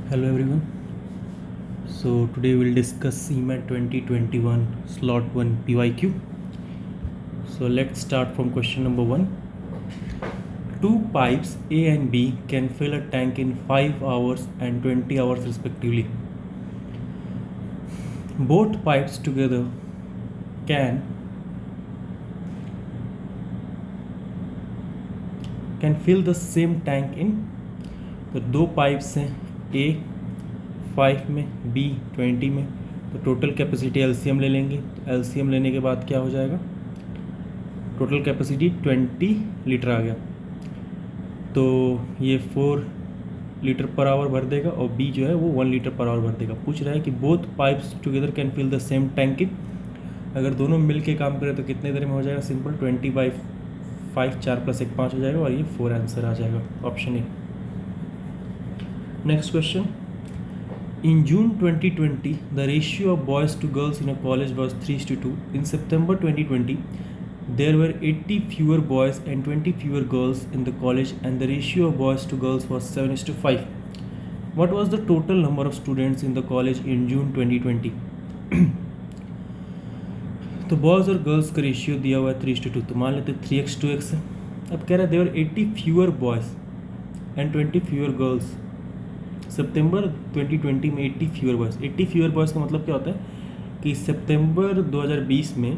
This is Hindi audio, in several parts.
Hello everyone. So today we'll discuss CMAT 2021 slot 1 PYQ. So let's start from question number 1. Two pipes A and B can fill a tank in 5 hours and 20 hours respectively. Both pipes together can fill the same tank in. तो दो पाइप्स हैं, A 5 में, B 20 में, तो टोटल कैपेसिटी एलसीएम ले लेंगे. तो एलसीएम लेने के बाद क्या हो जाएगा, टोटल कैपेसिटी 20 लीटर आ गया. तो ये 4 लीटर पर आवर भर देगा और B जो है वो 1 लीटर पर आवर भर देगा. पूछ रहा है कि both pipes together can fill the same tank in. अगर दोनों मिल के काम करें तो कितने देर में हो जाएगा, सिंपल 20/5, 4 + 1 5 हो जाएगा और ये 4 आंसर आ जाएगा, option A. Next question. In June 2020, the ratio of boys to girls in a college was 3:2. In September 2020, there were 80 fewer boys and 20 fewer girls in the college, and the ratio of boys to girls was 7:5. What was the total number of students in the college in June 2020? तो बॉयज़ और गर्ल्स का रेशियो दिया हुआ है 3:2. तो मान लेते 3x 2x है. अब कह रहा है देवर 80 fewer boys and 20 fewer girls. सितंबर 2020 में 80 फ्यूअर बॉयज़. 80 फ्यूअर बॉयज़ का मतलब क्या होता है कि सितंबर 2020 में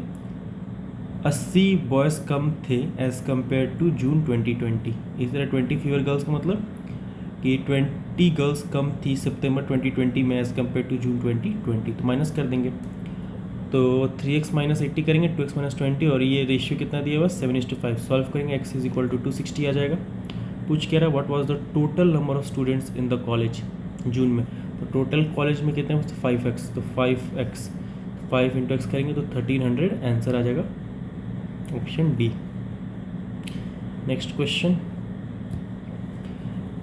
80 बॉयज़ कम थे एज़ कम्पेयर टू जून 2020. इस तरह 20 फ्यूअर गर्ल्स का मतलब कि 20 गर्ल्स कम थी सितंबर 2020 में एज़ कम्पेयर टू जून 2020. तो माइनस कर देंगे, तो 3x - 80 करेंगे, 2x - 20, और ये रेशियो कितना दिया हुआ 7:5. सॉल्व करेंगे, x = 260 आ जाएगा. पूछ कह रहा है what was the total number of students in the college June में. तो टोटल कॉलेज में कितने, 5x. तो 5x 5 × x करेंगे तो 1300 आंसर आ जाएगा, option D. Next question.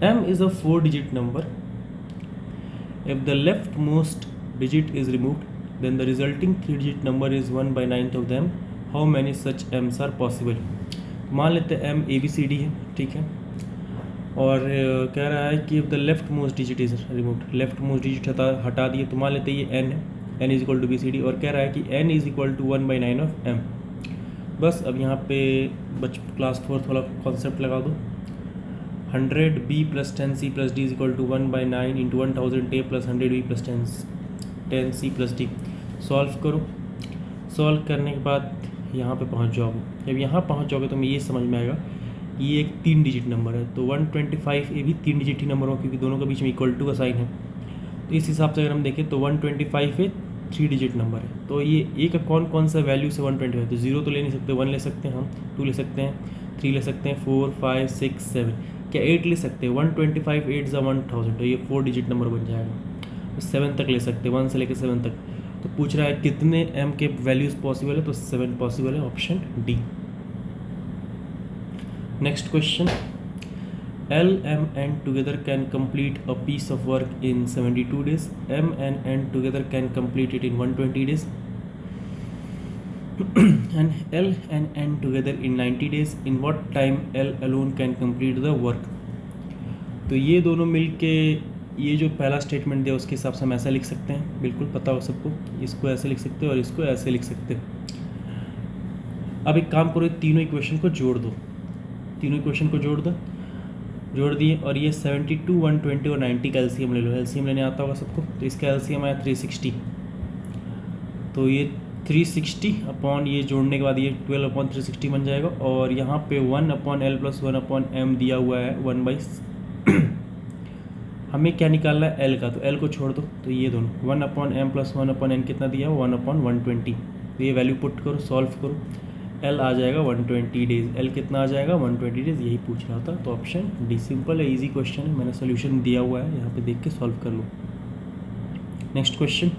m is a 4-digit number. If the leftmost digit is removed, then the resulting 3-digit number is 1/9 of them. How many such m's are possible? मान लेते हैं m ABCD है, ठीक है, और कह रहा है कि if the leftmost digit is removed, leftmost digit हटा दिए, तो मान लेते हैं ये n है, n = BCD, और कह रहा है कि n = 1/9 of m. बस अब यहाँ पे क्लास 4 थोड़ा कॉन्सेप्ट लगा दो. 100b + 10c + d = 1/9 × 1000a + 100b + 10c + d. Solve करो. सॉल्व करने के बाद यहाँ पे पहुँच जाओगे. जब यहाँ पहुँच जाओगे तो हमें ये समझ में आएगा ये एक 3 डिजिट नंबर है. तो 125 ये भी 3 डिजिट ही नंबर हो, क्योंकि दोनों के बीच में इक्वल टू का साइन है. तो इस हिसाब से अगर हम देखें तो 125 है 3 डिजिट नंबर है. तो ये एक कौन सा वैल्यू से 125, तो 0 तो ले नहीं सकते, 1 ले सकते हैं हम, 2 ले सकते हैं, 3 ले सकते हैं, 4 5 6 7, क्या 8 ले सकते हैं. 125 8 × 1000, तो ये 4 डिजिट नंबर बन जाएगा. तो 7 तक ले सकते हैं, 1 से लेकर 7 तक. तो पूछ रहा है कितने m के वैल्यूज़ पॉसिबल है, तो 7 पॉसिबल है, option D. Next question. L, M and together can complete a piece of work in 72 days. M and N together can complete it in 120 days. And L and N together in 90 days. In what time L alone can complete the work? तो ये दोनों मिलके ये जो पहला स्टेटमेंट दिया उसके हिसाब से हम ऐसा लिख सकते हैं, बिल्कुल पता हो सबको. इसको ऐसे लिख सकते हैं और इसको ऐसे लिख सकते हैं. अब एक काम करो, तीनों इक्वेशन को जोड़ दो. तीनों इक्वेशन को जोड़ दिए, और ये 72 120 और 90 का एलसीएम ले लो. एलसीएम लेने आता होगा सबको. तो इसका एलसीएम आया 360. तो ये 360 अपॉन ये जोड़ने के बाद ये 12/360 बन जाएगा. और यहाँ पे 1/L + 1/m दिया हुआ है 1/. हमें क्या निकालना है, L का. तो L को छोड़ दो, तो ये दोनों 1/m + 1/n कितना दिया है 1/120. तो ये वैल्यू पुट करो, सॉल्व करो, L आ जाएगा 120 डेज. L कितना आ जाएगा 120 डेज, यही पूछ रहा था. तो ऑप्शन डी. सिंपल है, इजी क्वेश्चन है, मैंने सोल्यूशन दिया हुआ है, यहाँ पे देख के सॉल्व कर लो. Next question.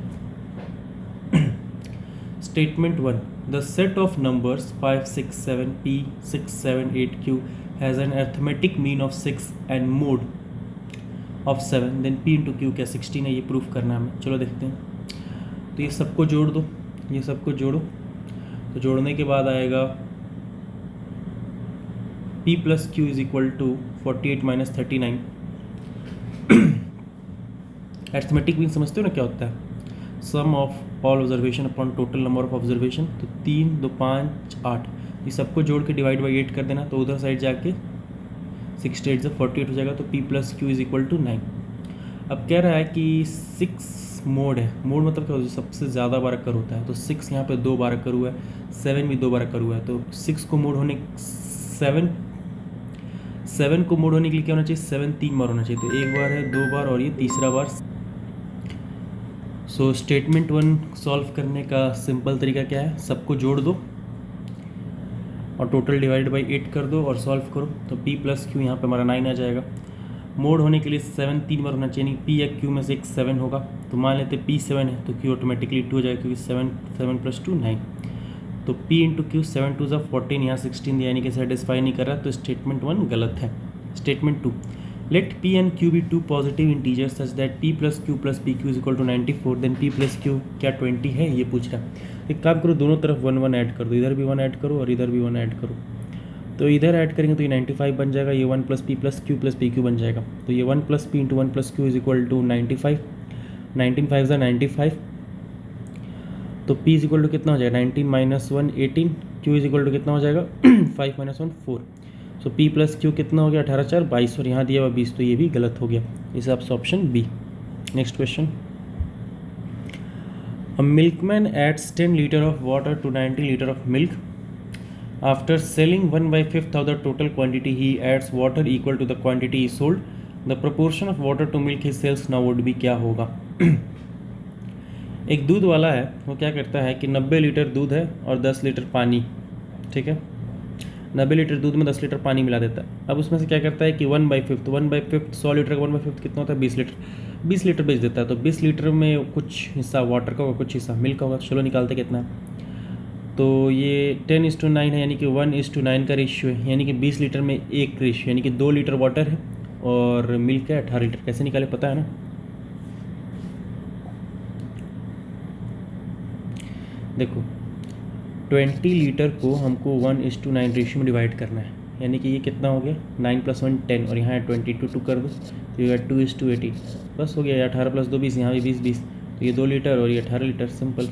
Statement 1. The set of numbers 5 6 7 p 6 7 8 q has an arithmetic mean of 6 and mode of 7, then p × q क्या 16 है, ये प्रूफ करना है हमें. चलो देखते हैं. तो ये सबको जोड़ दो, ये सबको जोड़ो. तो जोड़ने के बाद आएगा p + q = 48 - 39. अर्थमेटिक मीन समझते हो ना क्या होता है, sum of all observation upon total number of observation. तो 3 2 5 8, ये सबको जोड़ के डिवाइड बाई 8 कर देना, तो उधर साइड जाके 6 8 से 48 हो जाएगा। तो p plus q is equal to 9। अब कह रहा है कि 6 मोड है, मोड मतलब क्या होता है, सबसे ज़्यादा बार अकर होता है। तो 6 यहाँ पे 2 बार अकर हुआ है, 7 भी 2 बार अकर हुआ है। तो 6 को मोड होने 7 को मोड होने के लिए क्या होना चाहिए, 7 3 बार होना चाहिए। तो एक बार है, 2 बार और ये तीसरा बार। सो स्टेटमेंट 1 सॉल्व करने का सिंपल तरीका क्या है, सबको जोड़ दो और टोटल डिवाइड बाई 8 कर दो और सॉल्व करो। तो p प्लस क्यू यहाँ पे हमारा 9 आ जाएगा। मोड होने के लिए 7 3 बार होना चाहिए, p या q में से एक 7 होगा। तो मान लेते p 7 है तो q ऑटोमेटिकली 2 हो जाएगा, क्योंकि 7 प्लस 2 9। तो p इंटू क्यू 7 2 ज़ा 14, यहाँ 16 यानी कि सेटिस्फाई नहीं कर रहा, तो स्टेटमेंट 1 गलत है। Statement 2, let p and q be 2 positive integers such that p plus q plus p q is equal to 94, then p plus q क्या 20 है, ये पूछ रहा है। एक काम करो, दोनों तरफ 1 1 ऐड कर दो, इधर भी 1 ऐड करो और इधर भी 1 ऐड करो। तो इधर ऐड करेंगे तो ये 95 बन जाएगा, ये 1 प्लस पी क्यू बन जाएगा। तो ये 1 plus p into 1 plus q is equal to 95, 19 5 ज़ा 95। तो p इज इक्वल टू कितना हो जाएगा, 19 minus 1 18, q is equal to कितना हो जाएगा 5 minus 1 4। So p plus q कितना हो गया, 18 4 22, और यहाँ दिया हुआ 20, तो ये भी गलत हो गया। इस हिसाब से option B. Next question, a milkman adds 10 litre of water to 90 litre of milk. After selling 1/5 of the total quantity, he adds water equal to the quantity he sold. The proportion of water to milk he sells now would be क्या होगा। एक दूध वाला है, वो क्या करता है कि 90 लीटर दूध है और 10 लीटर पानी, ठीक है। 90 लीटर दूध में 10 लीटर पानी मिला देता है। अब उसमें से क्या करता है कि 1/5 100 लीटर का 1/5 कितना होता है, 20 लीटर, 20 लीटर बेच देता है। तो 20 लीटर में कुछ हिस्सा वाटर का होगा, कुछ हिस्सा मिल्क का होगा। चलो निकालते कितना है। तो ये 10:9 है, यानी कि 1:9 का रेशियो है, यानी कि 20 लीटर में एक रेशियो, यानी कि 2 लीटर वाटर है और मिल्क है 18 लीटर। कैसे निकाले पता है ना। देखो 20 लीटर को हमको 1:9 रेशियो में डिवाइड करना है, यानी कि ये कितना हो गया, 9 + 1 10, और यहाँ 22 2 कर दो तो ये 2:18, बस हो गया। 18 + 2 20, यहाँ भी 20 20, तो ये 2 लीटर और ये 18 लीटर, सिंपल।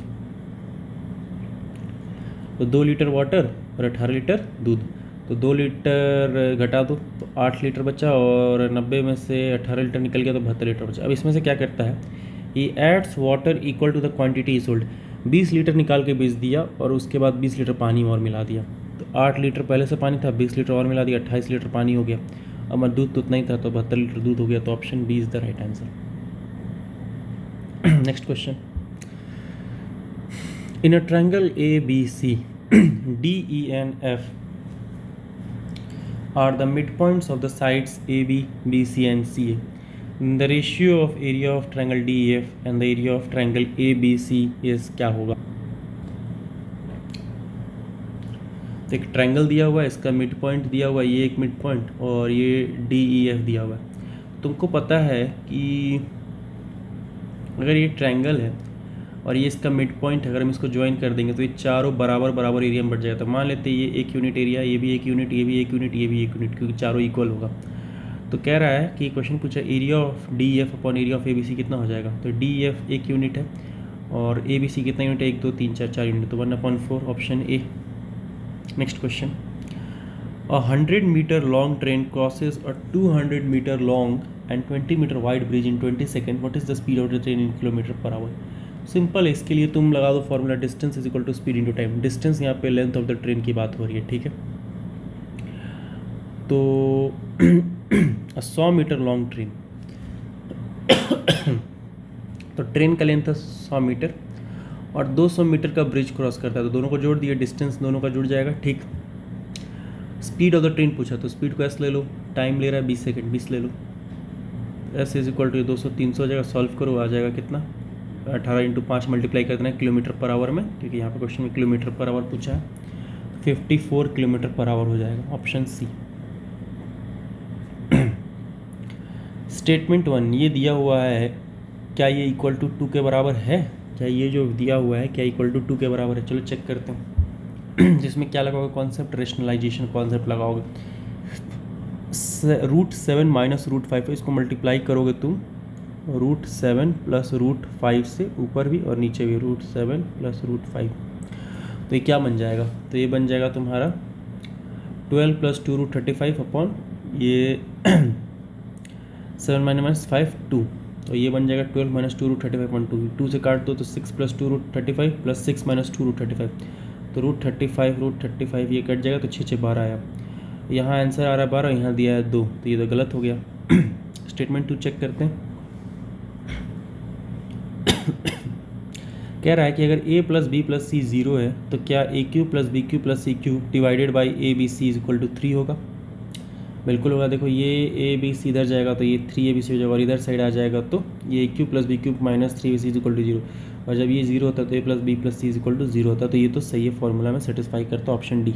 तो 2 लीटर वाटर और 18 लीटर दूध, तो 2 लीटर घटा दो तो 8 लीटर बचा, और 90 में से 18 लीटर निकल गया तो 72 लीटर बचा। अब इसमें से क्या करता है, he adds water equal to the quantity he sold. 20 litre निकाल के बेच दिया और उसके बाद 20 लीटर पानी और मिला दिया। तो 8 लीटर पहले से पानी था, 20 लीटर और मिला दिया, 28 लीटर पानी हो गया। अब दूध तो उतना ही था, तो 72 लीटर दूध हो गया। तो option B is the right answer. Next question, in a triangle ABC, D, E and F are the midpoints of the sides AB, BC and CA. The ratio of area of triangle DEF and the area of triangle ABC is क्या होगा। तो एक ट्रायंगल दिया हुआ है, इसका मिड पॉइंट दिया हुआ है, ये एक मिड पॉइंट, और ये DEF दिया हुआ है। तुमको पता है कि अगर ये ट्रायंगल है और ये इसका मिड पॉइंट है, अगर हम इसको ज्वाइन कर देंगे तो ये चारों बराबर बराबर एरिया में बढ़ जाएगा। तो मान लेते हैं ये एक यूनिट एरिया, ये भी एक यूनिट, ये भी एक यूनिट, ये भी एक यूनिट, क्योंकि चारों इक्वल होगा। तो कह रहा है कि क्वेश्चन पूछा area of DEF upon area of ABC कितना हो जाएगा। तो DEF एक यूनिट है और ABC कितना यूनिट है, 1 2 3 4 4 यूनिट, तो 1/4, option A. Next question, a 100 meter long train crosses a 200 meter long and 20 meter wide bridge in 20 seconds. What is the speed of the train in kilometer per hour? Simple है, इसके लिए तुम लगा दो formula, distance is equal to speed into time. Distance यहाँ पे लेंथ ऑफ द ट्रेन की बात हो रही है, ठीक है। तो 100 मीटर लॉन्ग ट्रेन, तो ट्रेन का लेंथ है 100 मीटर और 200 मीटर का ब्रिज क्रॉस करता है, तो दोनों को जोड़ दिए, डिस्टेंस दोनों का जुड़ जाएगा, ठीक। स्पीड ऑफ द ट्रेन पूछा, तो स्पीड को एस ले लो, टाइम ले रहा है 20 सेकेंड, 20 ले लो, एस इज इक्वल टू 200 300 हो जाएगा, सॉल्व करो, आ जाएगा कितना, 18 × 5 मल्टीप्लाई कर देना है किलोमीटर पर आवर में, क्योंकि यहाँ पे क्वेश्चन में किलोमीटर पर आवर पूछा है। 54 किलोमीटर पर आवर हो जाएगा, ऑप्शन सी। स्टेटमेंट 1, ये दिया हुआ है, क्या ये इक्वल टू 2 के बराबर है, क्या ये जो दिया हुआ है क्या इक्वल टू 2 के बराबर है। चलो चेक करते हैं। जिसमें क्या लगाओगे, कॉन्सेप्ट रेशनलाइजेशन कॉन्सेप्ट लगाओगे। √7 - √5 इसको मल्टीप्लाई करोगे तुम √7 प्लस √5 से ऊपर भी और नीचे भी √7 प्लस √5। तो ये क्या बन जाएगा? तो ये बन जाएगा तुम्हारा 12 प्लस 2 √35 अपॉन ये 7 माइनस 5 2। तो ये बन जाएगा 12 माइनस 2 √35.2। 2 से काट दो तो 6 प्लस 2 √35 प्लस 6 माइनस 2 √35। तो √35 ये कट जाएगा तो 6 6 12 आया। यहाँ आंसर आ रहा है 12, यहाँ दिया है 2, तो ये तो गलत हो गया। स्टेटमेंट 2 चेक करते हैं। कह रहा है कि अगर a plus b plus c 0 है तो क्या a cube plus b cube plus c cube divided by a B c is equal to 3 होगा? बिल्कुल होगा। देखो ये ए बी सी इधर जाएगा तो ये 3abc हो जाएगा, और इधर साइड आ जाएगा तो ये a cube plus b cube minus 3ac is equal to 0। और जब ये 0 होता है तो a plus b plus c is equal to 0 होता है। तो ये तो सही है, फॉर्मूला में सेटिस्फाई करता है, option D.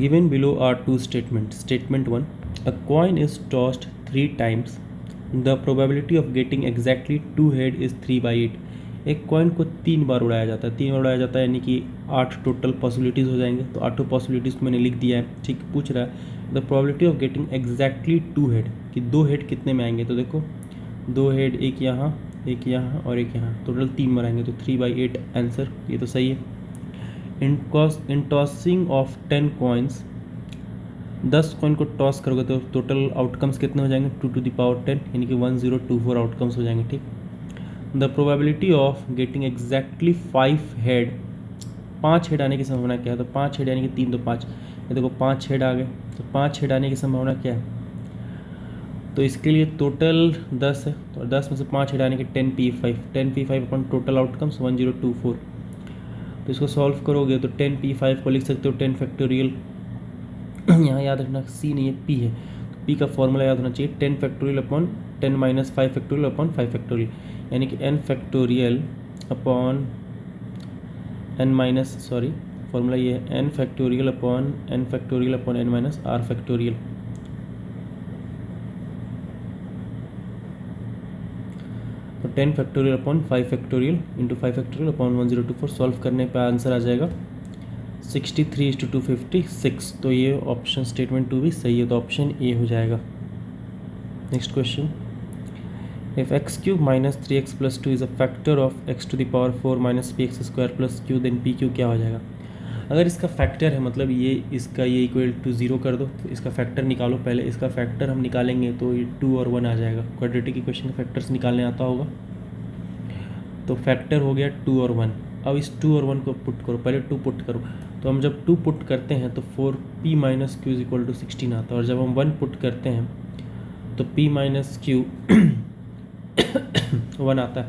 Given below are two statements. Statement 1, a coin is tossed 3 times. The probability of getting exactly 2 head is 3/8. एक कॉइन को 3 बार उड़ाया जाता है, 3 बार उड़ाया जाता है यानी कि 8 टोटल पॉसिबिलिटीज़ हो जाएंगे। तो 8 पॉसिबिलिटीज़ को मैंने लिख दिया है। ठीक, पूछ रहा है the probability of getting exactly 2 head, कि 2 हेड कितने में आएंगे। तो देखो 2 हेड, एक यहाँ और एक यहाँ, टोटल 3 बार आएंगे। तो 3/8 आंसर, ये तो सही है। इन टॉसिंग ऑफ 10 कॉइन्स, 10 कॉइन को टॉस करोगे तो टोटल आउटकम्स कितने हो जाएंगे? 2 to the power 10 यानी कि 1024 आउटकम्स हो जाएंगे। ठीक, the probability of getting exactly 5 head, 5 head आने की संभावना क्या है? तो 5 हेड यानी कि 3 तो 5, ये देखो 5 हेड आ गए। तो 5 हेड आने की संभावना क्या है? तो इसके लिए टोटल 10 है, तो 10 में से 5 हेड आने के 10p5 अपन टोटल आउटकम्स 1024। तो इसको सॉल्व करोगे तो 10p5 को लिख सकते हो 10 फैक्टोरियल, यहाँ याद रखना c नहीं है p है, तो p का फॉर्मूला याद होना चाहिए 10 factorial upon 10 minus 5 factorial upon 5 factorial, यानी कि n factorial upon n minus, sorry formula ये है n factorial upon n minus r factorial. तो 10 factorial upon 5 factorial into 5 factorial upon 1024, solve करने पे आंसर आ जाएगा 63:256। तो ये ऑप्शन स्टेटमेंट 2 भी सही है, तो ऑप्शन ए हो जाएगा। Next question, if x cube minus 3x plus 2 is a factor of x to the power 4 minus p x square plus q, then p q क्या हो जाएगा? अगर इसका फैक्टर है, मतलब ये इसका ये इक्वल टू 0 कर दो, तो इसका फैक्टर निकालो। पहले इसका फैक्टर हम निकालेंगे तो ये 2 और 1 आ जाएगा। क्वाड्रेटिक इक्वेशन का फैक्टर्स निकालने आता होगा, तो फैक्टर हो गया 2 और 1। अब इस 2 और 1 को पुट करो, पहले 2 पुट करो। तो हम जब 2 पुट करते हैं तो 4p minus q is equal to 16 आता है, और जब हम 1 पुट करते हैं तो p माइनस क्यू 1 आता है।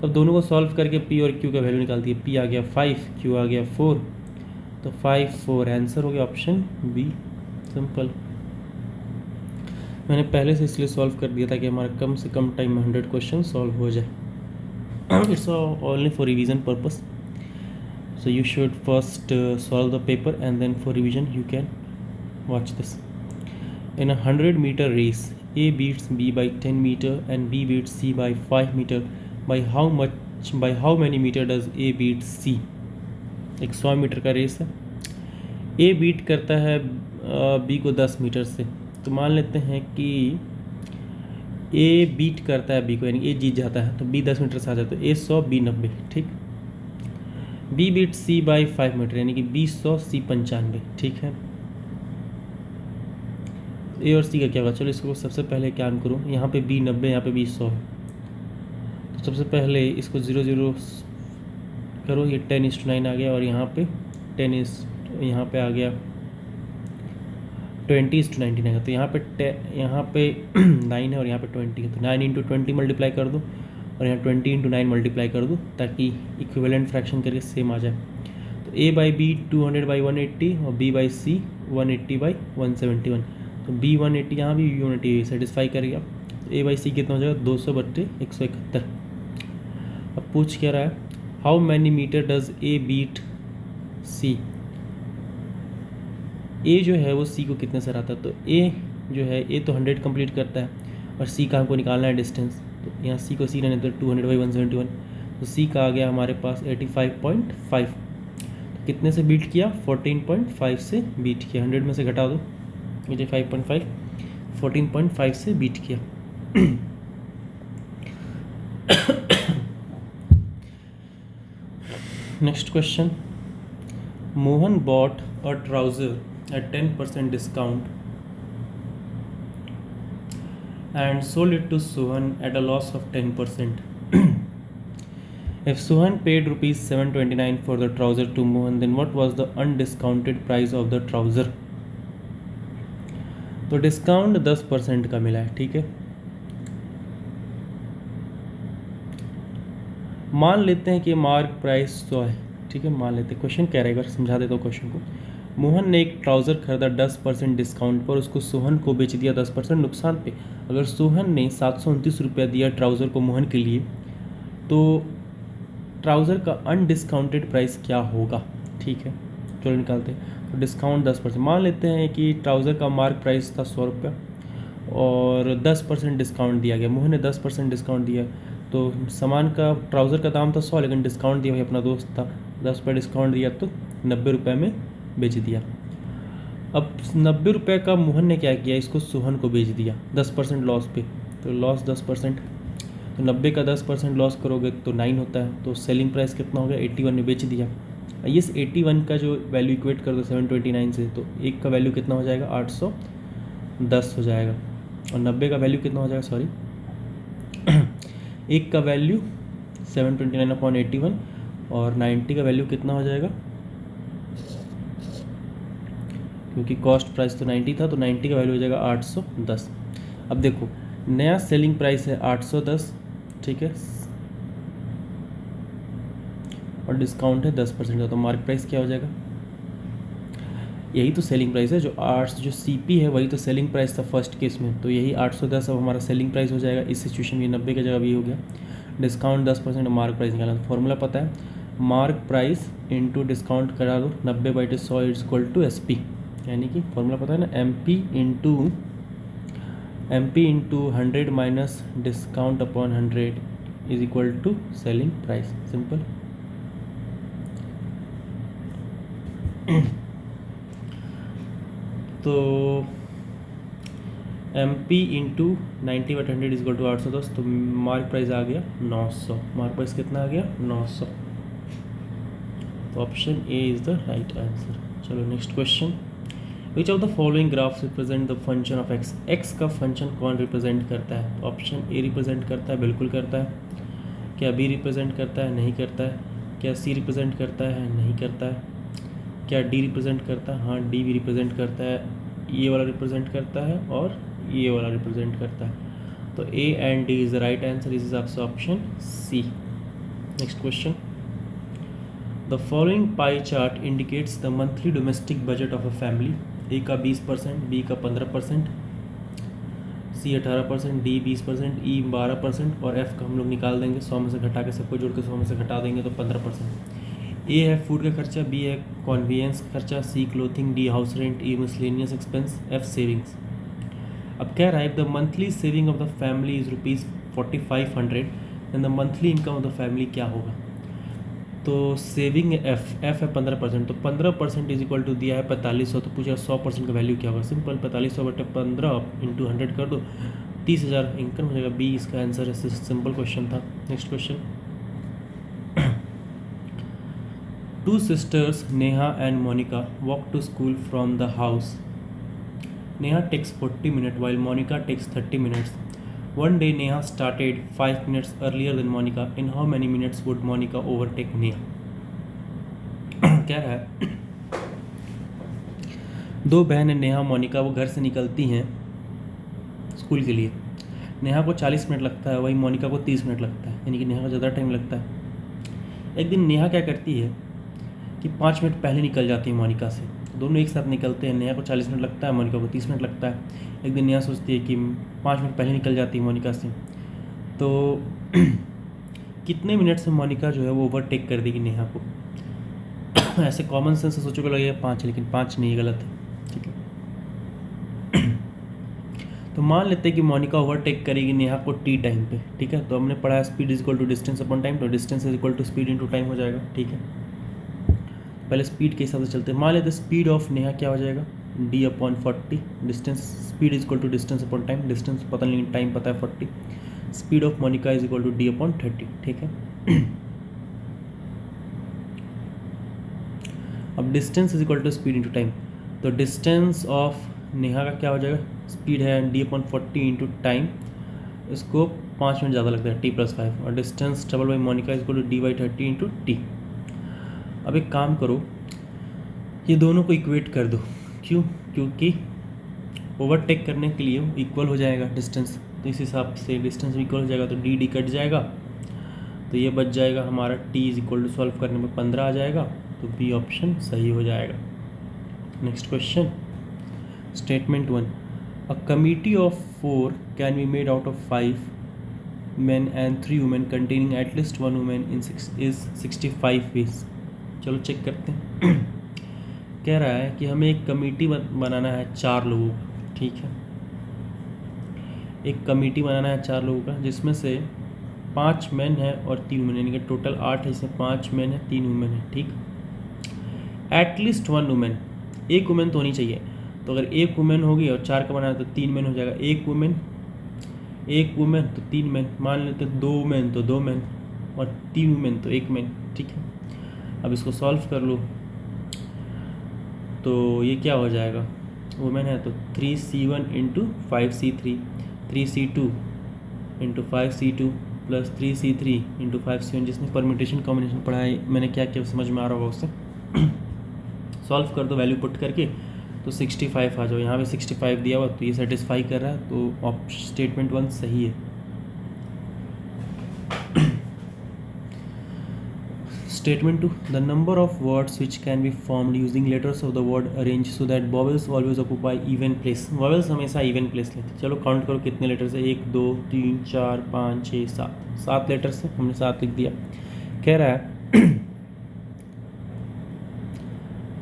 अब दोनों को सॉल्व करके p और q का वैल्यू निकालती है। p आ गया 5, q आ गया 4, तो 5 4 आंसर हो गया ऑप्शन बी। सिंपल, मैंने पहले से इसलिए सॉल्व कर दिया था कि हमारा कम से कम टाइम में 100 क्वेश्चन सॉल्व हो जाए। It's only for revision purpose, so you should first solve the paper and then for revision you can watch this. In a 100-meter race, A beats B by 10 meter and B beats C by 5 meter. By how many meter does A beat C? एक 100 मीटर का रेस है, A बीट करता है B को 10 मीटर से। तो मान लेते हैं कि A बीट करता है B को, यानी A जीत जाता है, तो B 10 मीटर से आ जाता है। तो A 100 B 90, ठीक। B beat C by 5 metre, यानी कि B 100 C 95, ठीक है। A और C का क्या होगा? चलो इसको सबसे पहले क्या करूँ, यहाँ पे B 90, यहाँ पे B 100 है। तो सबसे पहले इसको 0 0 करो, ये 10:9 आ गया, और यहाँ पे 10 यहाँ पे आ गया 20:19 आएगा। तो यहाँ पे 9 है और यहाँ पे 20 है, तो 9 इंटू 20 मल्टीप्लाई कर दो, और यहाँ 20 इंटू 9 मल्टीप्लाई कर दो, ताकि इक्विवेलेंट फ्रैक्शन करके सेम आ जाए। तो A बाई बी 200/180 और B बाई C 180/171। तो B 180 यहाँ भी, B 180 सेटिस्फाई करेगा। A बाई C कितना हो जाएगा? 200/171। अब पूछ क्या रहा है, how many metre does A beat C? A जो है वो C को कितने से हराता है? तो A जो है, A तो 100 कंप्लीट करता है, और C का हमको निकालना है डिस्टेंस। तो यहाँ C को C रहने तो 200/171, तो C का आ गया हमारे पास 85.5। कितने से बीट किया? 14.5 से बीट किया। 100 में से घटा दो, मुझे 5.5, 14.5 से बीट किया। Next question, Mohan bought a trouser at 10% discount and sold it to Sohan at a loss of 10%. If Sohan paid rupees 729 for the trouser to Mohan, then what was the undiscounted price of the trouser? तो डिस्काउंट 10% का मिला है, ठीक है। मान लेते हैं कि मार्क प्राइस 100 है, ठीक है, मान लेते हैं। क्वेश्चन कह रहा है, एक बार समझा देता हूँ क्वेश्चन को। मोहन ने एक ट्राउज़र खरीदा 10% डिस्काउंट पर, उसको सोहन को बेच दिया 10% नुकसान पे। अगर सोहन ने 729 रुपया दिया ट्राउज़र को मोहन के लिए, तो ट्राउज़र का अनडिस्काउंटेड प्राइस क्या होगा? ठीक है, चलो निकालते हैं। तो डिस्काउंट 10%, मान लेते हैं कि ट्राउज़र का मार्क प्राइस था 100 रुपया और 10% डिस्काउंट दिया गया। मोहन ने 10% डिस्काउंट दिया, तो सामान का, ट्राउज़र का दाम था 100, लेकिन डिस्काउंट दिया, भाई अपना दोस्त था, 10 रुपये डिस्काउंट दिया तो 90 रुपये में बेच दिया। अब 90 रुपये का मोहन ने क्या किया, इसको सोहन को बेच दिया 10% लॉस पे। तो लॉस 10%, तो 90 का 10% लॉस करोगे तो 9 होता है। तो सेलिंग प्राइस कितना हो गया? 81 में बेच दिया। इस 81 का जो वैल्यू इक्वेट कर दो 729 से, तो एक का वैल्यू कितना हो जाएगा? 810 हो जाएगा। और 90 का वैल्यू कितना हो जाएगा? सॉरी, एक का वैल्यू 729/81 और 90 का वैल्यू कितना हो जाएगा? क्योंकि कॉस्ट प्राइस तो 90 था, तो 90 का वैल्यू हो जाएगा 810। अब देखो, नया सेलिंग प्राइस है 810, ठीक है, और डिस्काउंट है 10% का, तो मार्क प्राइस क्या हो जाएगा? यही तो सेलिंग प्राइस है, जो सीपी है वही तो सेलिंग प्राइस था फर्स्ट केस में, तो यही 810 अब हमारा सेलिंग प्राइस हो जाएगा। इस सिचुएशन में 90 का जगह भी हो गया, डिस्काउंट 10%, मार्क प्राइस निकालना। फॉर्मूला पता है, मार्क प्राइस इंटू डिस्काउंट करा दो, 90/100 इज इक्वल टू SP, यानी कि फॉर्मूला पता है ना, MP into 100 minus discount upon 100 is equal to selling price. Simple. तो MP into 90/100 is equal to 810, तो मार्क प्राइस आ गया 900। मार्क प्राइस कितना आ गया? 900। तो option a is the right answer. चलो next question, which of the following graphs represent the function of x? X का फंक्शन कौन रिप्रेजेंट करता है? तो ऑप्शन ए रिप्रेजेंट करता है, बिल्कुल करता है। क्या बी रिप्रेजेंट करता है? नहीं करता है। क्या सी रिप्रेजेंट करता है? नहीं करता है। क्या डी रिप्रेजेंट करता है? हाँ, डी भी रिप्रेजेंट करता है। ये वाला रिप्रेजेंट करता है और ये वाला रिप्रेजेंट करता है। तो ए and d is the right answer, इस हिसाब से option C. Next question, the following pie chart indicates the monthly domestic budget of a family. A का 20%, बी का 15%, सी 18%, डी 20%, ई 12% और एफ का हम लोग निकाल देंगे 100 में से घटा के, सबको जोड़ के 100 में से घटा देंगे तो 15%। ए है फूड का खर्चा, बी है कॉन्वीनियंस खर्चा, C clothing, D house rent, E miscellaneous expense, F savings. अब कह रहा है the monthly saving of the family is ₹4500, then the monthly income of the family क्या होगा? तो सेविंग एफ है 15%, तो 15% इज इक्वल टू दिया है 4500, तो पूछा 100% का वैल्यू क्या होगा? सिंपल, 4500/15 इंटू 100 कर दो, 30,000 इनकम हो जाएगा। बी इसका आंसर है। सिंपल क्वेश्चन था। Next question, two sisters Neha and Monika walk to school from the house. Neha takes 40 minutes while Monica takes 30 minutes. One day Neha started 5 minutes earlier than Monica. In how many minutes would Monica overtake Neha? क्या है, दो बहनें नेहा मोनिका वो घर से निकलती हैं स्कूल के लिए। नेहा को 40 मिनट लगता है, वही मोनिका को 30 मिनट लगता है, यानी कि नेहा को ज़्यादा टाइम लगता है। एक दिन नेहा क्या करती है कि 5 मिनट पहले निकल जाती है मोनिका से, दोनों एक साथ निकलते हैं। नेहा को 40 मिनट लगता है, मोनिका को 30 मिनट लगता है। एक दिन नेहा सोचती है कि 5 मिनट पहले निकल जाती है मोनिका से, तो कितने मिनट से मोनिका जो है वो ओवरटेक कर देगी नेहा को? ऐसे कॉमन सेंस से सोचोगे लगेगा 5, लेकिन 5 नहीं, गलत है, ठीक है। तो मान लेते हैं कि मोनिका ओवरटेक करेगी नेहा को टी टाइम पे, ठीक है। तो हमने पढ़ा है speed is equal to distance upon time, तो distance is equal to speed into time हो जाएगा, ठीक है। पहले स्पीड के हिसाब से चलते हैं। मान लेते स्पीड ऑफ नेहा क्या हो जाएगा, d/40, distance, speed is equal to distance upon time, distance पता नहीं, टाइम पता है 40, speed of Monika is equal to d/30, ठीक है। अब distance is equal to speed into time, तो डिस्टेंस ऑफ नेहा का क्या हो जाएगा, स्पीड है d/40 इंटू टाइम, इसको 5 मिनट ज़्यादा लगता है t+5, और distance double by Monika is equal to d/30 into t. अब एक काम करो, ये दोनों को इक्वेट कर दो, क्यों, क्योंकि ओवरटेक करने के लिए इक्वल हो जाएगा डिस्टेंस, तो इस हिसाब से डिस्टेंस इक्वल हो जाएगा, तो डी कट जाएगा, तो ये बच जाएगा हमारा t is equal to solve करने में 15 आ जाएगा, तो बी ऑप्शन सही हो जाएगा। Next question, statement 1, a committee of 4 can be made out of 5 men and 3 women containing at least 1 woman is 65 ways। चलो चेक करते हैं। कह रहा है कि हमें एक कमेटी बनाना है 4 लोगों का, ठीक है, एक कमेटी बनाना है 4 लोगों का, जिसमें से 5 मेन है और 3 वुमेन, यानी कि टोटल 8 है, इसमें 5 मेन है 3 वुमेन है, ठीक। एटलीस्ट 1 वुमेन, एक वुमेन तो होनी चाहिए, तो अगर एक वुमेन होगी और 4 का बनाना है तो 3 मेन हो जाएगा, एक वुमेन तो 3 मेन, मान लेते 2 वुमेन तो 2 मेन, और 3 वुमेन तो 1 मेन, ठीक है। अब इसको सॉल्व कर लो, तो ये क्या हो जाएगा, वुमेन है तो 3c1 into 5c3, 3c2 into 5c2 plus 3c3 into 5c1, जिसने परम्यूटेशन कॉम्बिनेशन पढ़ा है, मैंने क्या क्या समझ में आ रहा होगा उससे। सॉल्व कर दो, वैल्यू पुट करके, तो 65 आ जाओ, यहाँ पे 65 दिया हुआ, तो ये सेटिस्फाई कर रहा है, तो स्टेटमेंट 1 सही है। Statement 2, the number of words which can be formed using letters of the word arrange so that vowels always occupy even place. Vowels हमेशा इवन प्लेस लेते। चलो काउंट करो कितने लेटर्स है, 1 2 3 4 5 6 7, 7 लेटर्स है, हमने 7 लिख दिया। कह रहा है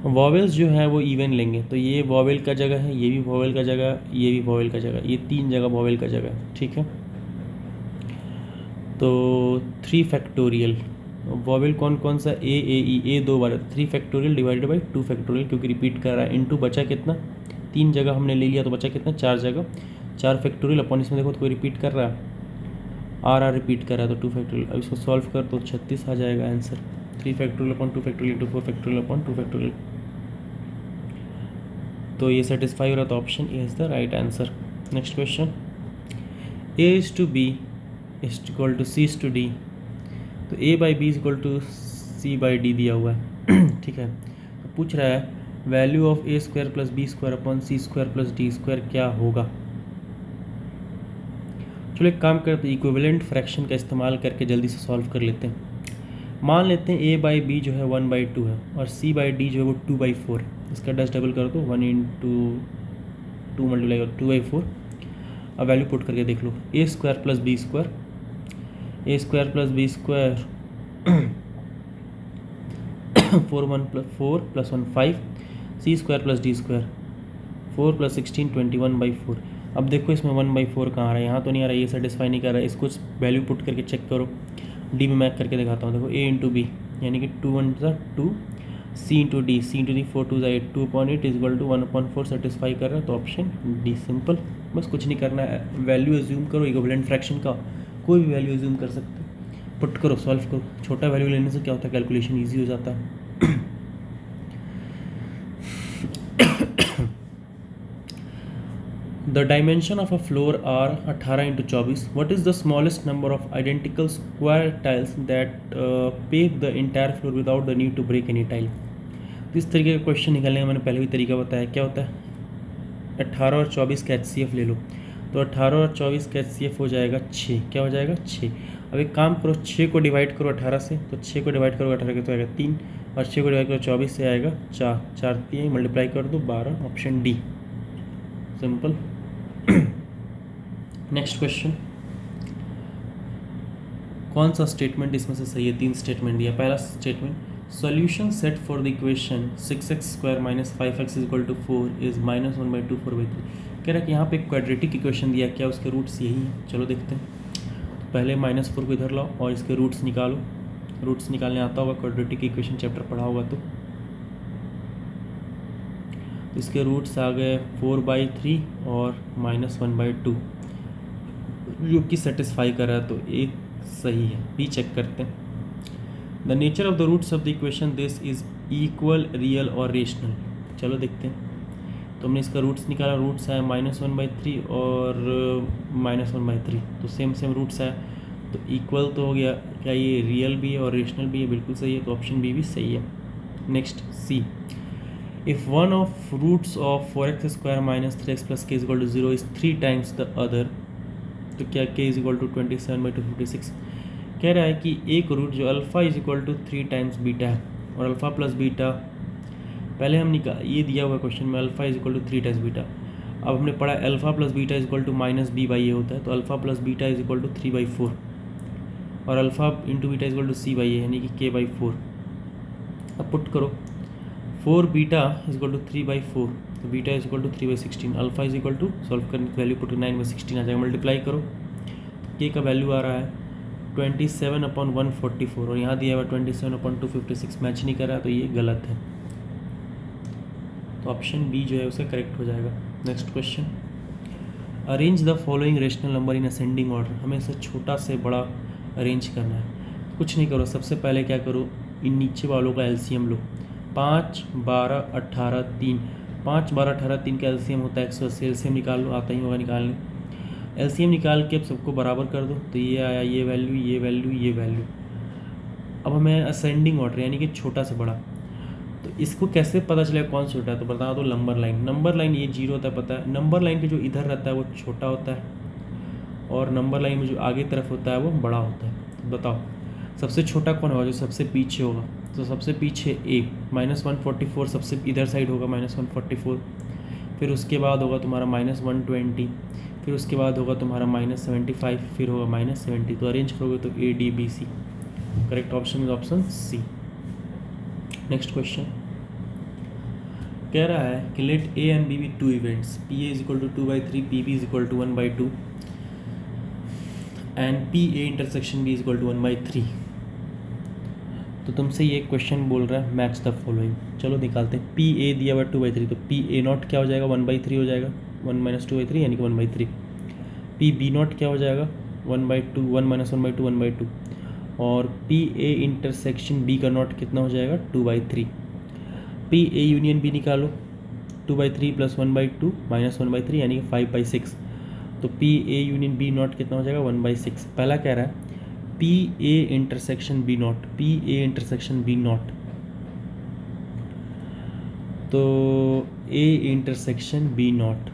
वॉवेल्स जो है वो इवन लेंगे, तो ये वॉवेल का जगह है, ये भी वॉवेल का जगह, ये भी वॉवेल का जगह, ये 3 जगह वॉवेल का जगह है, ठीक है। तो 3 फैक्टोरियल, वॉवेल कौन कौन सा, ए ई, ए 2 बार, 3 फैक्टोरियल डिवाइडेड बाई 2 फैक्टोरियल, क्योंकि रिपीट कर रहा है, इनटू बचा कितना, 3 जगह हमने ले लिया, तो बचा कितना, 4 जगह, 4 फैक्टोरियल अपॉन, इसमें देखो तो कोई रिपीट कर रहा है, आर रिपीट कर रहा है, तो 2 फैक्टोरियल। अब इसको सॉल्व कर तो 36 आ जाएगा answer, 3 factorial upon 2 factorial into 4 factorial upon 2 factorial, तो ये सेटिस्फाई हो रहा, तो option a is the right answer. Next question, a is to b is equal to c is to d, तो a by b is equal to c by d दिया हुआ है, ठीक है। तो पूछ रहा है value of a square plus b square upon c square plus d square क्या होगा। चलो एक काम करते हैं, इक्विवेलेंट फ्रैक्शन का इस्तेमाल करके जल्दी से सॉल्व कर लेते हैं। मान लेते हैं ए बाई बी जो है 1/2 है, और सी बाई डी जो है वो 2/4 है, इसका डस डबल कर दो, 1 इंटू 2 मल्टीप्लाई कर 2/4। अब वैल्यू पुट करके देख लो, a square plus b square, a square plus b square 4 plus 1 5, c square plus d square 4 plus 16 21/4। अब देखो इसमें 1/4 कहाँ आ रहा है, यहाँ तो नहीं आ रहा है, ये सेटिस्फाई नहीं कर रहा है, इसको वैल्यू पुट करके चेक करो, डी में मैच करके दिखाता हूँ। देखो ए इंटू बी यानी कि 2 1 2, C into D, C into D 4 2 8, 2/8 is equal to 1/4 satisfy कर रहा है, तो ऑप्शन डी सिंपल, बस कुछ नहीं करना है, वैल्यू एज्यूम करो, इक्विवेलेंट फ्रैक्शन का कोई भी वैल्यू एज्यूम कर सकते हो, पुट करो, सॉल्व करो। छोटा वैल्यू लेने से क्या होता है, कैलकुलेशन ईजी हो जाता है। The dimension of a floor are 18 into 24. What is the smallest number of identical square tiles that pave the entire floor without the need to break any tile? इस तरीके का क्वेश्चन निकालने का मैंने पहले भी तरीका बताया, क्या होता है, 18 और 24 का HCF ले लो, तो 18 और 24 का HCF हो जाएगा 6, क्या हो जाएगा 6। अब एक काम करो, 6 को डिवाइड करो 18 से, तो 6 को डिवाइड करो 18 के तो आएगा 3, और 6 को डिवाइड करो 24 से आएगा 4, 4 3 मल्टीप्लाई कर दो 12, option D simple. Next question, कौन सा स्टेटमेंट इसमें से सही है, 3 स्टेटमेंट दिया। पहला statement, solution set for the equation 6x² - 5x = 4 is -1/2 4/3। कह रहा है कि यहाँ पे क्वाड्रेटिक इक्वेशन दिया, क्या उसके रूट्स यही हैं, चलो देखते हैं। तो पहले -4 को इधर लाओ और इसके रूट्स निकालो, रूट्स निकालने आता होगा, क्वाड्रेटिक इक्वेशन चैप्टर पढ़ा होगा तो इसके रूट्स आ गए 4/3 और -1/2, जो कि सेटिस्फाई कर रहा है, तो ए सही है। बी चेक करते हैं। The nature of the roots of the equation this is equal, real और रेशनल। चलो देखते हैं। तो हमने इसका रूट्स निकाला, रूट्स आया -1/3 और -1/3, तो सेम रूट्स आया, तो इक्वल तो हो गया। क्या ये रियल भी है और रेशनल भी है? बिल्कुल सही है, तो ऑप्शन बी भी सही है। Next C, if one of roots of 4x² - 3x + k = 0 is 3 times the other, तो क्या k = 27/256? कह रहा है कि एक रूट जो अल्फ़ा = 3 टाइम्स बीटा है, और अल्फ़ा प्लस बीटा पहले हम ये दिया हुआ क्वेश्चन में अल्फ़ा = 3 टाइम्स बीटा। अब हमने पढ़ा अल्फ़ा प्लस बीटा = -b/a होता है, तो अल्फ़ा प्लस बीटा = 3/4 और अल्फ़ा इंटू बीटा = c/a, यानी कि k/4। अब पुट करो 4 बीटा = 3/4, तो बीटा = 3/16, अल्फ़ा सॉल्व करने की वैल्यू पुट 9/16 आ जाएगा। मल्टीप्लाई करो, के का वैल्यू आ रहा है 27/144 और यहाँ दिया हुआ 27/256, मैच नहीं कर रहा, तो ये गलत है। तो ऑप्शन बी जो है उसे करेक्ट हो जाएगा। Next question, arrange the following rational number in ascending order. हमें इसे छोटा से बड़ा अरेंज करना है। कुछ नहीं करो, सबसे पहले क्या करो, इन नीचे वालों का एलसीएम लो। 5, 12, 18, 3। 5, 12, 18, 3 का एलसीएम होता है 180। एलसीएम निकाल लो, आता ही होगा निकालने। एलसीएम निकाल के अब सबको बराबर कर दो, तो ये आया, ये वैल्यू, ये वैल्यू, ये वैल्यू। अब हमें असेंडिंग ऑर्डर यानी कि छोटा से बड़ा, तो इसको कैसे पता चलेगा कौन छोटा है? तो बता दो नंबर लाइन। नंबर लाइन ये 0 होता है, पता है। नंबर लाइन के जो इधर रहता है वो छोटा होता है, और नंबर लाइन में जो आगे तरफ होता है वो बड़ा होता है। तो बताओ सबसे छोटा कौन होगा? जो सबसे पीछे होगा, तो सबसे पीछे ए -144, सबसे इधर साइड होगा -144। फिर उसके बाद होगा तुम्हारा -120, फिर उसके बाद होगा तुम्हारा -75, फिर होगा -70। तो अरेंज करोगे तो ADBC। Correct option is option C. Next question कह रहा है कि let A and B be 2 events, PA = 2/3, PB = 1/2 एंड PA इंटरसेक्शन B = 1/3। तो तुमसे ये क्वेश्चन बोल रहा है मैच द फॉलोइंग। चलो निकालते हैं। PA दिया हुआ 2/3, तो PA0 क्या हो जाएगा? 1/3 हो जाएगा, 1 - 2/3 यानी कि 1/3। PB0 क्या हो जाएगा? 1/2, 1 - 1/2, 1/2। और PA इंटरसेक्शन B का नॉट कितना हो जाएगा? 2/3। PA यूनियन B निकालो, 2/3 + 1/2 - 1/3 यानी कि 5/6। तो PA यूनियन B0 कितना हो जाएगा? 1/6। पहला कह रहा है PA intersection B0, PA intersection B0, तो A इंटरसेक्शन B0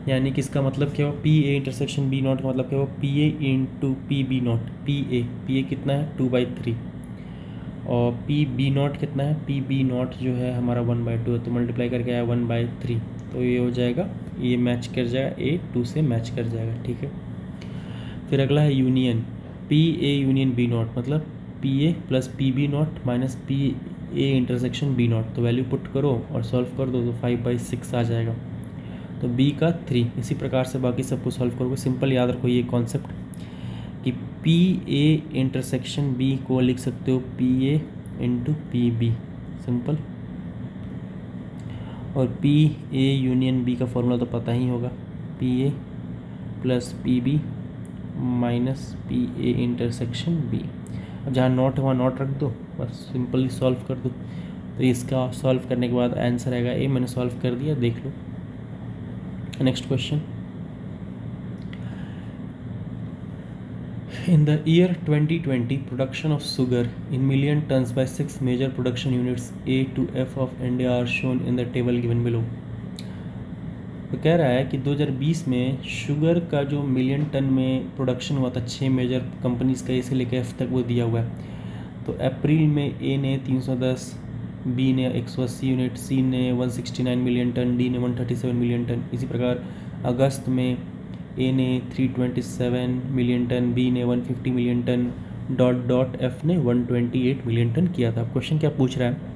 यानी कि इसका मतलब क्या हो? PA इंटरसेक्शन B0 का मतलब क्या हो? PA into PB0। PA कितना है? 2/3 और PB0 कितना है? PB0 जो है हमारा 1/2 है, तो मल्टीप्लाई करके आया 1/3, तो ये हो जाएगा, ये मैच कर जाएगा, A 2 से मैच कर जाएगा। ठीक है। फिर अगला है यूनियन, PA यूनियन B0, मतलब PA + PB0 - PA intersection B0। तो वैल्यू पुट करो और सॉल्व कर दो, तो 5/6 आ जाएगा। तो B का 3। इसी प्रकार से बाकी सबको सॉल्व करोगे। सिंपल याद रखो ये कॉन्सेप्ट कि PA इंटरसेक्शन B को लिख सकते हो PA इंटू PB, सिंपल। और PA यूनियन B का फॉर्मूला तो पता ही होगा, PA + PB - PA intersection B। अब जहाँ नॉट है वहाँ नॉट रख दो, बस सिंपली सॉल्व कर दो। तो इसका सॉल्व करने के बाद आंसर आएगा A। मैंने सॉल्व कर दिया, देख लो। Next question, in the year 2020 production of sugar in million tons by 6 major production units A to F of India are shown in the table given below। तो कह रहा है कि 2020 में शुगर का जो मिलियन टन में प्रोडक्शन हुआ था 6 मेजर कंपनीज का, इसे लेकर F तक वो दिया हुआ है। तो अप्रैल में A ने 310, B ने 180 यूनिट, C ने 169 मिलियन टन, D ने 137 मिलियन टन। इसी प्रकार अगस्त में A ने 327 मिलियन टन, B ने 150 मिलियन टन, F ने 128 मिलियन टन किया था। क्वेश्चन क्या पूछ रहा है?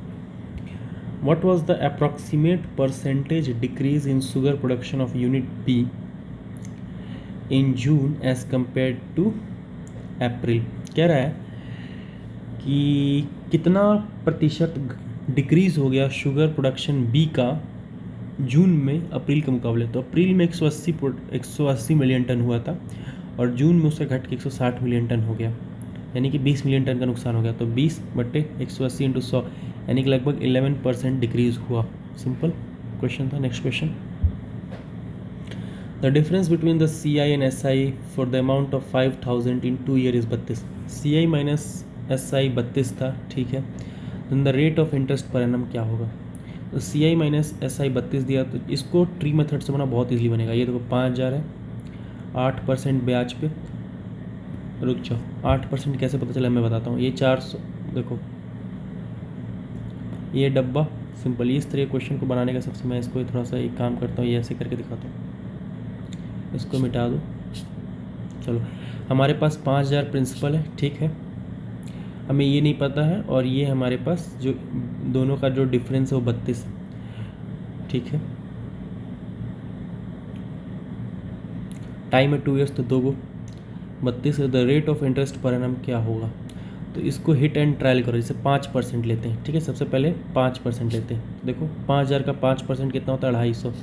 What was the approximate percentage decrease in sugar production of unit B in June as compared to April? कह रहा है कि कितना प्रतिशत डिक्रीज़ हो गया शुगर प्रोडक्शन बी का जून में अप्रैल के मुकाबले। तो अप्रैल में 180 मिलियन टन हुआ था और जून में उसका घट के 160 मिलियन टन हो गया, यानी कि 20 मिलियन टन का नुकसान हो गया। तो 20/180 × 100 यानी कि लगभग 11% डिक्रीज़ हुआ। सिंपल क्वेश्चन था। Next question, the difference between the CI and SI for the amount of 5000 in 2 year is 32। CI minus SI 32 था, ठीक है। Then the rate of interest per annum क्या होगा। तो CI माइनस SI 32 दिया, तो इसको ट्री मेथड से बना बहुत ईजिली बनेगा। ये देखो 5000 है, 8% ब्याज पे, रुक जाओ 8% कैसे पता चला मैं बताता हूँ। ये 400, देखो ये डब्बा, सिंपल। इस तरह क्वेश्चन को बनाने का सबसे, मैं इसको थोड़ा सा एक काम करता हूँ, ये ऐसे करके दिखाता हूँ, इसको मिटा दो। चलो, हमारे पास 5000 प्रिंसिपल है, ठीक है, हमें ये नहीं पता है, और ये हमारे पास जो दोनों का जो डिफरेंस है वो 32 है, ठीक है। टाइम है 2 ईयर्स, तो 2 गो 32 है। The rate of interest per annum क्या होगा। तो इसको हिट एंड ट्रायल करो, जैसे 5% लेते हैं, ठीक है। सबसे पहले 5% लेते हैं। देखो 5000 का 5% कितना होता है, 250,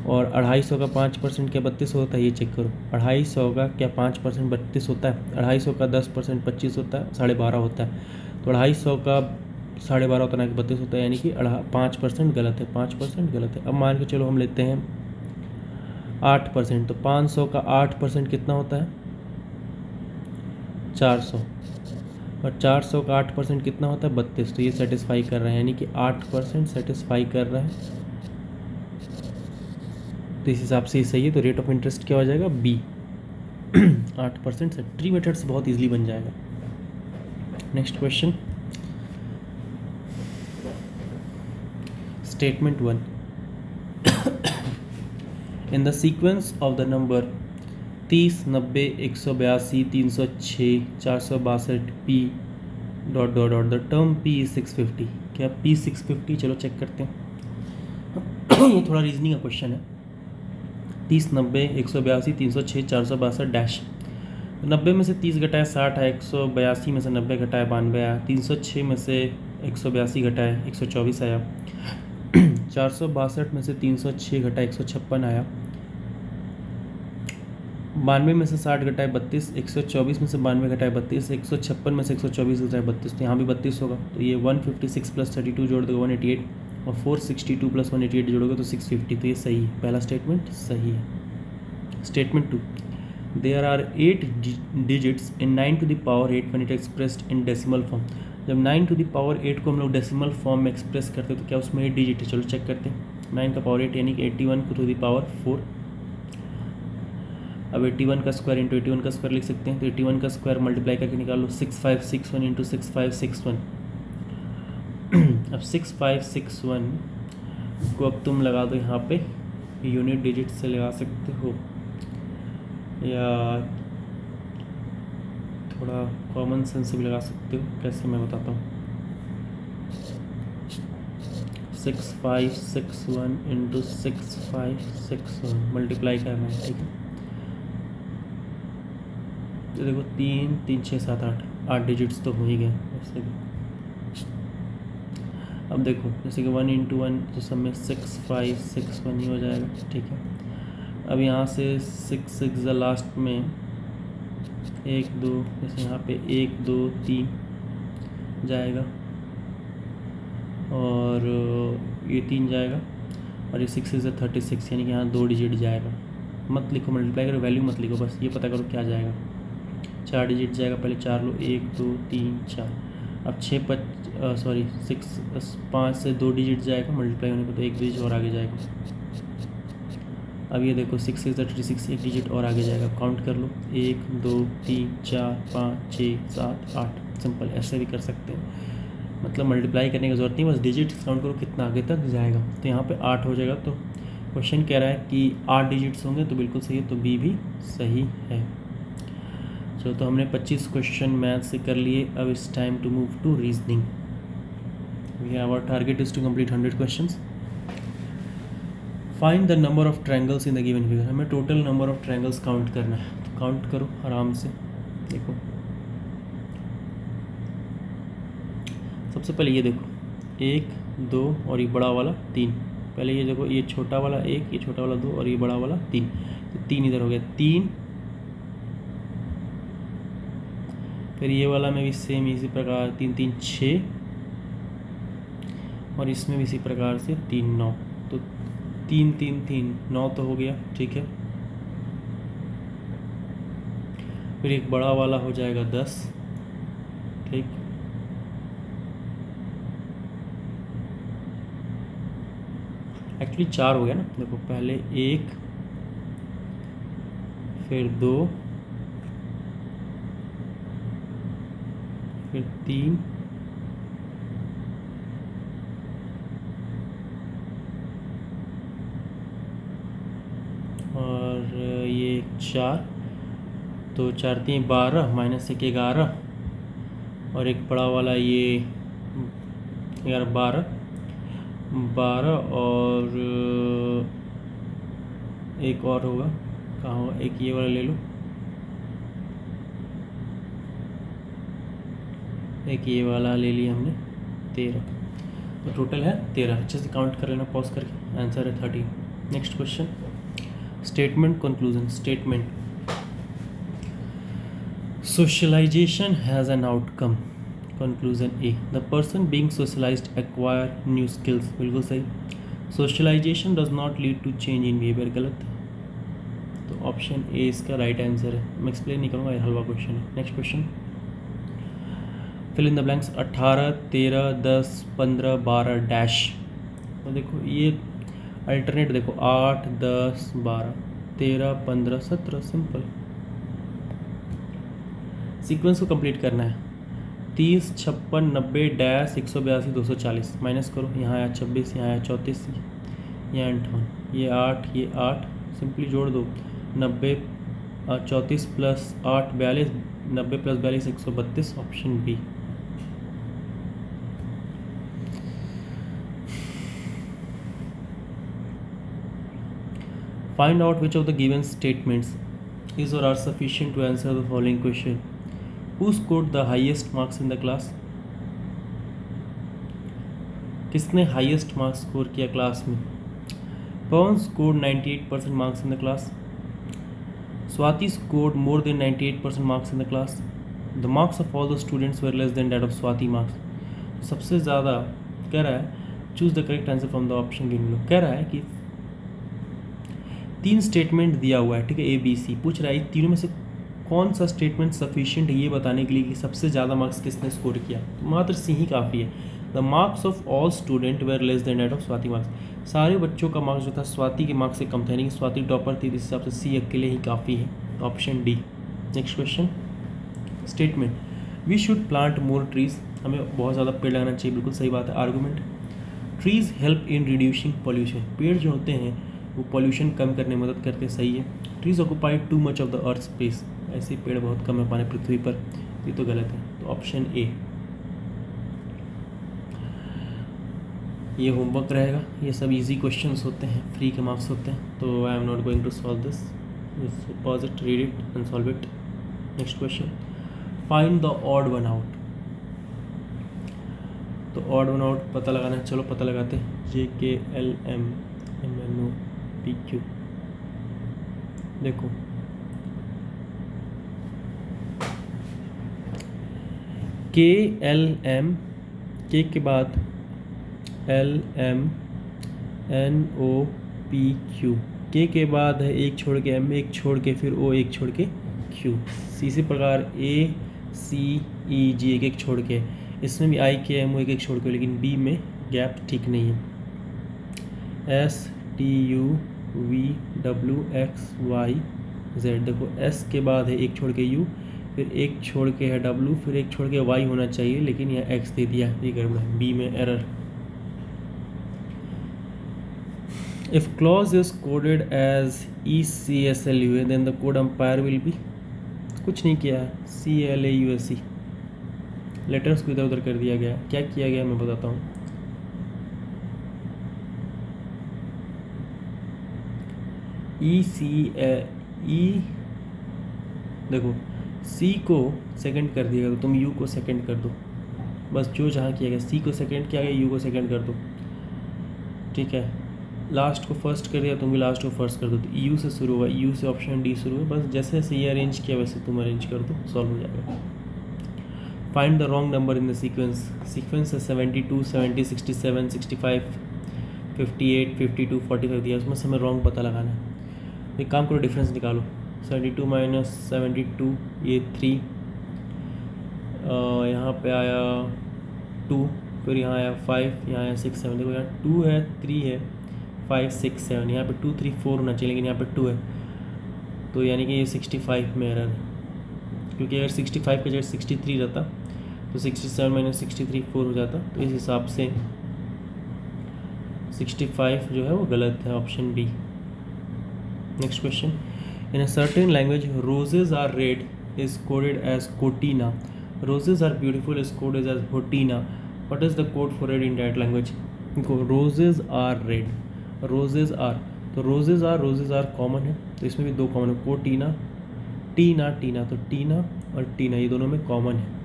और 250 का 5% क्या 32 होता है, ये चेक करो। 250 का क्या 5% 32 होता है, 250 का 10% 25 होता है, 12.5 होता है। तो 250 का 12.5 होता है ना कि 32 होता है, यानी कि 5% गलत है, 5% गलत है। अब मान के चलो हम लेते हैं 8%, तो 500 का 8% कितना होता है, 400, और 400 का 8% कितना होता है, 32। तो ये सेटिस्फाई कर रहा है, यानी कि 8% सेटिस्फाई कर रहा है, तो इस हिसाब से ये सही है। तो रेट ऑफ इंटरेस्ट क्या हो जाएगा, बी 8% से। ट्री मेथड से बहुत इजीली बन जाएगा। Next question, statement 1, in the sequence of the number 30, 90, 182, 306, 462 P dot dot dot the term P is 650। क्या P 650, चलो चेक करते हैं। ये थोड़ा रीजनिंग का क्वेश्चन है। 30, 90, 182, 306, 462 डैश। 90 में से 30 घटाए 60 है, 182 में से 90 घटाए 92 आया, 306 में से 182 घटाए 124 आया, 462 में से 306 घटाए 156 आया, 92 में से 60 घटाए 32, 124 में से 92 घटाए 32, 156 में से 124 घटाए 32, तो यहाँ भी 32 होगा। तो ये 156 + 32 जोड़ दोगे 188, और 462 + 188 जोड़ोगे तो 650। तो ये सही है, पहला स्टेटमेंट सही है। Statement 2, there are 8 digits in 9 to the power 8 when it expressed in decimal form। जब 9 to the power 8 को हम लोग डेसिमल फॉर्म में एक्सप्रेस करते हैं तो क्या उसमें 8 डिजिट है। चलो चेक करते हैं। 9 का पावर 8 यानी कि 81 को to the power 4। अब 81 का स्क्वायर इंटू 81 का स्क्वायर लिख सकते हैं। तो 81 का स्क्वायर मल्टीप्लाई करके निकालो 6561 इंटू 6561। अब 6561 को अब तुम लगा दो यहाँ पे यूनिट डिजिट से लगा सकते हो, या थोड़ा कॉमन सेंस से भी लगा सकते हो। कैसे मैं बताता हूँ। 6561 इंटू 6561 मल्टीप्लाई करना है, ठीक है। तो देखो 3 3 6 7 8 डिजिट्स तो हो ही गए ऐसे भी। अब देखो जैसे कि 1 × 1 तो सब में 6561 ही हो जाएगा, ठीक है। अब यहाँ से 6 6 लास्ट में 1 2, जैसे यहाँ पे 1 2 3 जाएगा, और ये 3 जाएगा, और ये 6 6 36, यानी कि यहाँ 2 डिजिट जाएगा। मत लिखो मल्टीप्लाई करो, वैल्यू मत लिखो, बस ये पता करो क्या जाएगा। 4 डिजिट जाएगा, पहले 4 लो, 1 2 3 4। अब 5 से 2 डिजिट जाएगा, मल्टीप्लाई होने पर तो 1 डिजिट और आगे जाएगा। अब ये देखो 6 6 36, 1 डिजिट और आगे जाएगा। काउंट कर लो 1 2 3 4 5 6 7 8। सिंपल ऐसे भी कर सकते हैं, मतलब मल्टीप्लाई करने की ज़रूरत नहीं, बस डिजिट काउंट करो कितना आगे तक जाएगा। तो यहाँ पे 8 हो जाएगा। तो क्वेश्चन कह रहा है कि 8 डिजिट्स होंगे, तो बिल्कुल सही है, तो बी भी सही है। चलो, तो हमने 25 क्वेश्चन मैथ से कर लिए। अब it's time to move to reasoning. Our target is to complete 100 questions. Find the number of triangles in the given figure. हमें total number of triangles count करना है, तो काउंट करो आराम से। देखो सबसे पहले ये देखो 1 2 और ये बड़ा वाला 3, पहले ये देखो ये छोटा वाला 1, ये छोटा वाला 2 और ये बड़ा वाला 3, तो 3 इधर हो गया 3। फिर ये वाला में भी सेम इसी प्रकार 3 3 6 और इसमें भी इसी प्रकार से 3 9, तो 3 3 3 9 तो हो गया, ठीक है। फिर एक बड़ा वाला हो जाएगा 10, ठीक। एक्चुअली 4 हो गया ना, देखो पहले 1 फिर 2 फिर 3 और ये 4, तो 4 3 12 माइनस 1 11 और एक बड़ा वाला ये 11 12 और एक और होगा, कहाँ होगा, एक ये वाला ले लो, एक ये वाला ले लिया हमने 13, तो टोटल है 13। अच्छे से काउंट कर लेना पॉज करके, आंसर है 13। Next question, statement conclusion. Statement, socialization has an outcome. Conclusion A, the person being socialized acquire new skills। बिल्कुल सही। Socialization does not lead to change in behavior, गलत। तो ऑप्शन ए इसका राइट आंसर है। मैं एक्सप्लेन नहीं करूँगा, ये हलवा क्वेश्चन है। Next question, fill in the blanks. 18 13 10 15 12 dash. तो देखो ये अल्टरनेट देखो 8 10 12 13 15 17, सिंपल। सीक्वेंस को कंप्लीट करना है। 30 56 90 डैश 182 240, माइनस करो, यहाँ आया 26, यहाँ आया 34, यहाँ 58, ये 8 ये 8, सिंपली जोड़ दो। 90 34 प्लस 8 42, 90 प्लस 42 132, option B. Find out which of the given statements is or are sufficient to answer the following question. Who scored the highest marks in the class? किसने हाईएस्ट मार्क्स स्कोर किया क्लास में? पवन scored 98% marks in the class. Swati scored more than 98% marks in the class. The marks of all the students were less than that of Swati marks. सबसे ज़्यादा कह रहा है choose the correct answer from the option given below. कह रहा है कि 3 स्टेटमेंट दिया हुआ है, ठीक है, ए बी सी। पूछ रहा है तीनों में से कौन सा स्टेटमेंट सफिशिएंट है ये बताने के लिए कि सबसे ज़्यादा मार्क्स किसने स्कोर किया। तो मात्र सी ही काफ़ी है। The marks of all student were less than that of Swati marks. सारे बच्चों का मार्क्स जो था स्वाति के मार्क्स से कम था, यानी कि स्वाति टॉपर थी, इस हिसाब से सी अकेले ही काफ़ी है, option D. Next question, statement, we should plant more trees. हमें बहुत ज़्यादा पेड़ लगाना चाहिए, बिल्कुल सही बात है। Argument, trees help in reducing pollution. पेड़ जो होते हैं वो पॉल्यूशन कम करने में मदद करते हैं, सही है। Trees occupy too much of the earth space. ऐसे पेड़ बहुत कम है पाने पृथ्वी पर, ये तो गलत है, तो ऑप्शन ए। ये होमवर्क रहेगा, ये सब इजी क्वेश्चंस होते हैं, फ्री के मार्क्स होते हैं, तो I am not going to solve this. Pause it, read it and solve it. Next question, find the odd one out. तो ऑड वन आउट पता लगाना है, चलो पता लगाते हैं। JKLMNOPQ। देखो KLM, के बाद LMNOPQ, के बाद है एक छोड़ के M, एक छोड़ के फिर O, एक छोड़ के Q। इसी प्रकार ACEG एक एक छोड़ के, इसमें भी IKMO एक एक छोड़ के, लेकिन B में गैप ठीक नहीं है। STUVWXYZ, देखो S के बाद है एक छोड़ के U, फिर एक छोड़ के है W, फिर एक छोड़ के Y होना चाहिए, लेकिन यह X दे दिया, ये गड़बड़ है, B में error. If clause is coded as ECSLUA, then the code umpire will be, कुछ नहीं किया है, CLAUSE। लेटर्स को इधर उधर कर दिया गया। क्या किया गया मैं बताता हूँ। देखो C को सेकंड कर दिएगा तो तुम U को सेकंड कर दो, बस जो जहाँ किया गया, सी को सेकंड किया गया, यू को सेकंड कर दो, ठीक है। लास्ट को फर्स्ट कर दिया, तुम भी लास्ट को फर्स्ट कर दो, तो यू से शुरू हुआ, यू से ऑप्शन डी शुरू हुआ, बस जैसे जैसे ये अरेंज किया वैसे तुम अरेंज कर दो, सॉल्व हो जाएगा। Find the wrong number in the sequence. Sequence है 72, 70, 67, 65, 58, 52, 45 दिया, उसमें से हमें रॉन्ग पता लगाना है। एक काम करो, डिफरेंस निकालो, 72 माइनस 72 ये 3, यहाँ पे आया 2, फिर यहाँ आया 5, यहाँ आया 6, 7, देखो यहाँ 2 है, 3 है, 5, 6, 7, यहाँ पे 2, 3, 4 होना चाहिए, लेकिन यहाँ पे 2 है, तो यानी कि ये 65 में एरर है, क्योंकि अगर 65 की जगह 63 रहता तो 67 माइनस 63 4 हो जाता, तो इस हिसाब से 65 जो है वो गलत है, option B. Next question, in a certain language roses are red is coded as कोटीना, roses are beautiful is coded as होटीना, what is the code for red in that language. देखो roses are red, roses are, तो रोजेज आर कॉमन है, तो इसमें भी दो कॉमन है, कोटीना, टीना, टीना, तो टीना और टीना ये दोनों में कॉमन है,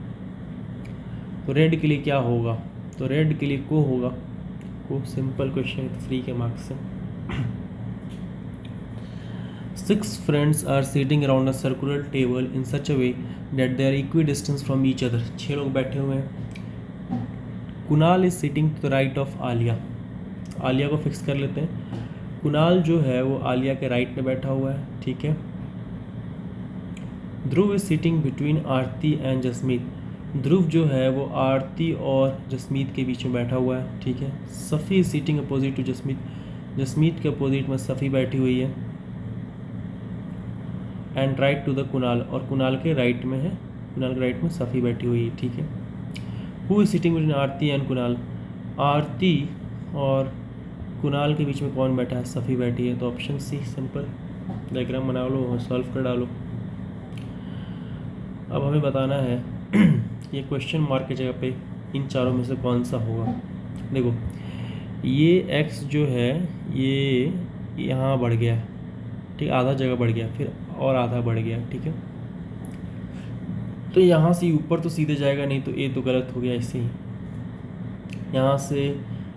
तो रेड के लिए क्या होगा, तो रेड के लिए को होगा, को सिंपल क्वेश्चन है, फ्री के मार्क्स से। 6 friends are sitting around a circular table in such a way that they are equidistant from each other, 6 लोग बैठे हुए हैं। Kunal is sitting to the right of Alia, Alia को फिक्स कर लेते हैं, कुणाल जो है वो आलिया के राइट में बैठा हुआ है, ठीक है। Dhruv is sitting between Aarti and Jasmeet, Dhruv जो है वो आरती और जसमीत के बीच में बैठा हुआ है, ठीक है। Safi is sitting opposite to Jasmeet, Jasmeet के अपोजिट में सफ़ी बैठी हुई है। And right to the Kunal, और कुणाल के राइट में है, कुणाल के राइट में सफ़ी बैठी हुई है, ठीक है। Who is sitting between Aarti and Kunal, Aarti और कुणाल के बीच में कौन बैठा है, सफ़ी बैठी है, तो ऑप्शन सी, सिंपल डायग्राम बना लो और सॉल्व कर डालो। अब हमें बताना है ये क्वेश्चन मार्क की जगह पे इन चारों में से कौन सा होगा। देखो ये x जो है ये यहाँ बढ़ गया, ठीक, आधा जगह बढ़ गया, फिर और आधा बढ़ गया, ठीक है। तो यहाँ से ऊपर तो सीधे जाएगा नहीं, तो ए तो गलत हो गया, ऐसे ही यहाँ से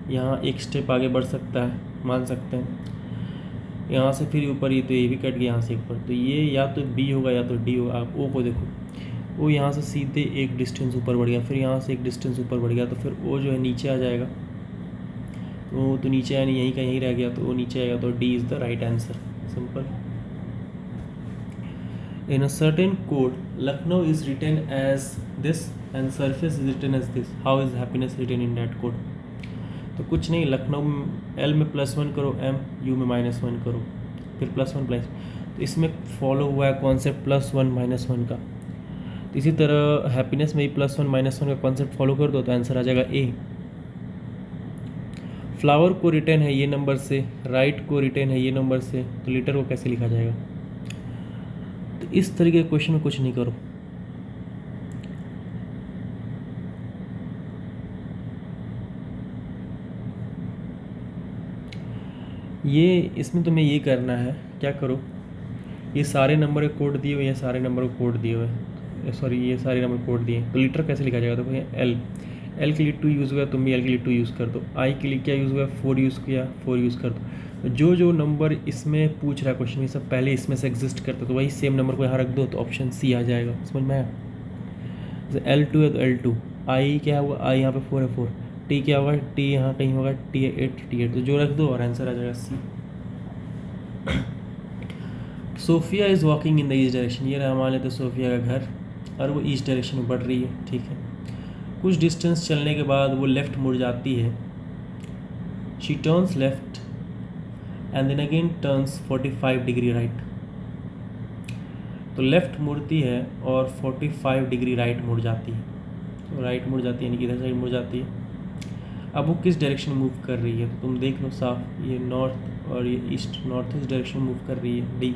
यहाँ एक स्टेप आगे बढ़ सकता है, मान सकते हैं। यहाँ से फिर ऊपर ये, तो ये भी कट गया यहाँ से ऊपर, तो ये या तो बी होगा या तो डी होगा। आप ओ को देखो, वो यहाँ से सीधे एक डिस्टेंस ऊपर बढ़ गया, फिर यहाँ से एक डिस्टेंस ऊपर बढ़ गया, तो फिर वो जो है नीचे आ जाएगा, वो तो नीचे आया नहीं, यहीं का यहीं रह गया, तो वो नीचे आएगा, तो D is the right answer, simple. In a certain code Lucknow is written as this and surface is written as this, how is happiness written in that code. तो कुछ नहीं, लखनऊ एल में +1 करो, एम यू में -1 करो, फिर +1 प्लस, तो इसमें फॉलो हुआ है कॉन्सेप्ट +1 -1 का। तो इसी तरह हैप्पीनेस में भी +1 -1 का कॉन्सेप्ट फॉलो कर दो, तो आंसर आ जाएगा ए। फ्लावर को रिटर्न है ये नंबर से, राइट को रिटर्न है ये नंबर से, तो लीटर को कैसे लिखा जाएगा। तो इस तरीके के क्वेश्चन में कुछ नहीं करो, ये इसमें तुम्हें ये करना है, क्या करो, ये सारे नंबर के कोड दिए हुए, ये सारे नंबर को कोड दिए हुए, सॉरी ये सारे नंबर कोड दिए, तो लीटर कैसे लिखा जाएगा। तो एल, एल के लिए 2 यूज़ हुआ, तुम भी एल के लिए 2 यूज़ कर दो। आई के लिए क्या यूज़ हुआ, 4 यूज़ किया, 4 यूज़ कर दो। तो जो जो नंबर इसमें पूछ रहा है क्वेश्चन, ये सब पहले इसमें से एग्जिस्ट करता, तो वही सेम नंबर को यहाँ रख दो, तो ऑप्शन सी आ जाएगा, समझ में आया। जैसे L2 है तो L2, आई क्या हुआ, आई यहाँ पे 4 है 4, टी क्या होगा, टी यहाँ कहीं होगा, टी 8, टी 8, तो जो रख दो और आंसर आ जाएगा C. Sophia is walking in the east direction, ये रहा मान लेते सोफिया का घर, और वो ईस्ट डायरेक्शन में बढ़ रही है, ठीक है। कुछ डिस्टेंस चलने के बाद वो लेफ़्ट मुड़ जाती है, she turns left and then again turns 45 degree right, तो लेफ़्ट मुड़ती है और 45 डिग्री राइट मुड़ जाती है, तो राइट मुड़ जाती है यानी कि इधर साइड मुड़ जाती है। अब वो किस डायरेक्शन में मूव कर रही है, तो तुम देख लो साफ, ये नॉर्थ और ये ईस्ट, नॉर्थ ईस्ट डायरेक्शन में मूव कर रही है, डी।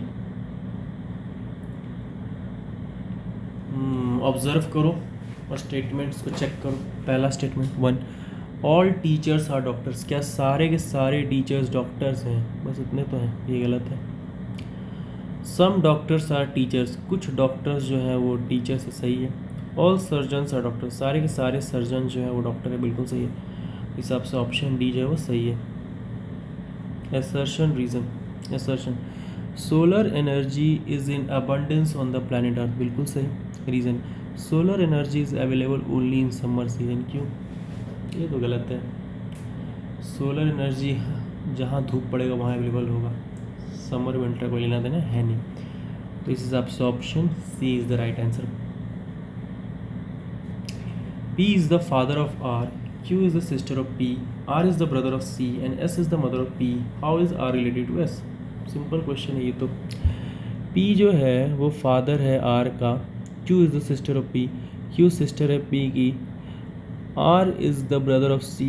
ऑब्जर्व करो और स्टेटमेंट्स को चेक करो। पहला statement 1, all teachers are doctors, क्या सारे के सारे टीचर्स डॉक्टर्स हैं, बस इतने तो हैं, ये गलत है। सम डॉक्टर्स आर टीचर्स, कुछ डॉक्टर्स जो हैं वो टीचर्स से सही है। ऑल सर्जन्स आर डॉक्टर, सारे के सारे सर्जन जो है वो डॉक्टर है, बिल्कुल सही है। हिसाब से ऑप्शन डी जो है वो सही है। Assertion reason, assertion solar energy is in abundance on the planet earth, बिल्कुल सही। Reason solar energy is available only in summer season, क्यों? ये तो गलत है। सोलर एनर्जी जहाँ धूप पड़ेगा वहाँ अवेलेबल होगा, समर विंटर को लेना देना है नहीं। तो इस हिसाब से option C is the right answer. P is the father of R, Q is the sister of P, R is the brother of C and S is the mother of P. How is R related to S? Simple question है ये तो। P जो है वो फादर है R का, Q is the sister of P, Q sister है P की, R is the brother of C,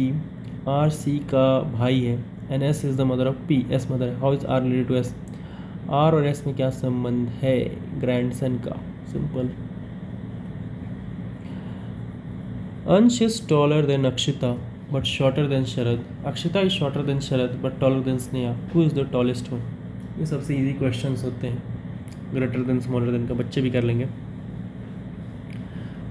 R C का भाई है, and S is the mother of P, S mother है। How is R related to S? R और S में क्या संबंध है? ग्रैंडसन का, simple. Ansh is taller than Akshita but shorter than Sharad. Akshita is shorter than Sharad but taller than Sneha. Who is the tallest one? ये सबसे इजी क्वेश्चंस होते हैं, ग्रेटर देन स्मॉलर देन का बच्चे भी कर लेंगे।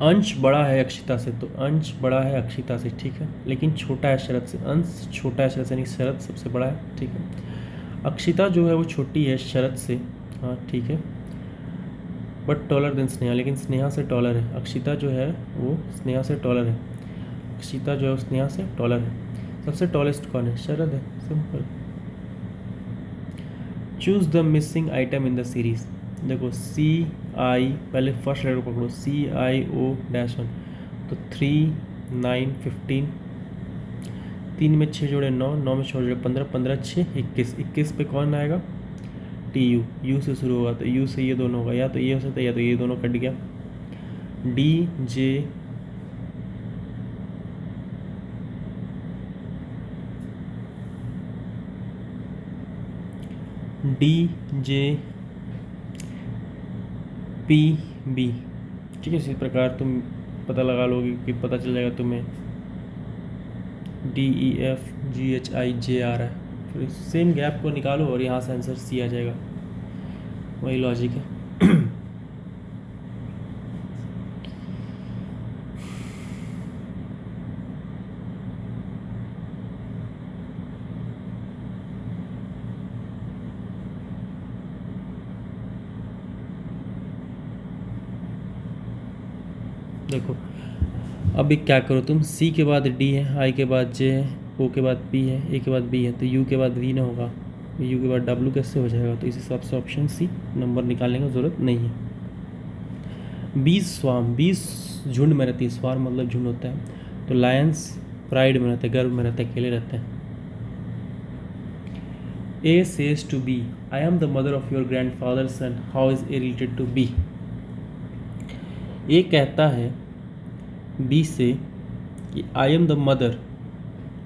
अंश बड़ा है अक्षिता से, तो अंश बड़ा है अक्षिता से, ठीक है, लेकिन छोटा है शरद से। अंश छोटा है शरद से, नहीं, शरद सबसे बड़ा है, ठीक है। अक्षिता जो है वो छोटी है शरद से, हाँ ठीक है, बट टॉलर देन स्नेहा, लेकिन स्नेहा से टॉलर है। अक्षिता जो है वो स्नेहा से टॉलर है, अक्षिता जो है स्नेहा से टॉलर है। सबसे टॉलेस्ट कौन है? शरद है, simple. Choose the missing item in the series. देखो सी आई, पहले फर्स्ट लेटर पकड़ो, CIO-1, तो 3 9 15, 3 में 6 जोड़े 9, 9 में 6 जोड़े 15, 15 6 21, 21 पे कौन आएगा? TU, यू से शुरू होगा, तो यू से ये दोनों होगा, या तो ये हो सकता है या तो ये दोनों कट गया। DJPB, ठीक है। इसी प्रकार तुम पता लगा लोगे कि पता चल जाएगा तुम्हें DEFGHIJR है, फिर सेम गैप को निकालो और यहाँ से आंसर सी आ जाएगा, वही लॉजिक है। देखो अब एक क्या करो तुम, C के बाद D है, I के बाद J है, O के बाद P है, A के बाद B है, तो U के बाद V ना होगा, U के बाद W कैसे हो जाएगा? तो इस हिसाब से ऑप्शन C, नंबर निकालने की ज़रूरत नहीं है। 20 स्वाम, 20 झुंड में रहती है, स्वाम मतलब झुंड होता है, तो लायंस प्राइड में रहते हैं, गर्व में रहते हैं, अकेले रहते हैं। A says to B, I am the mother of your grandfather's son, how is A related to B? A कहता है B से कि आई एम द मदर,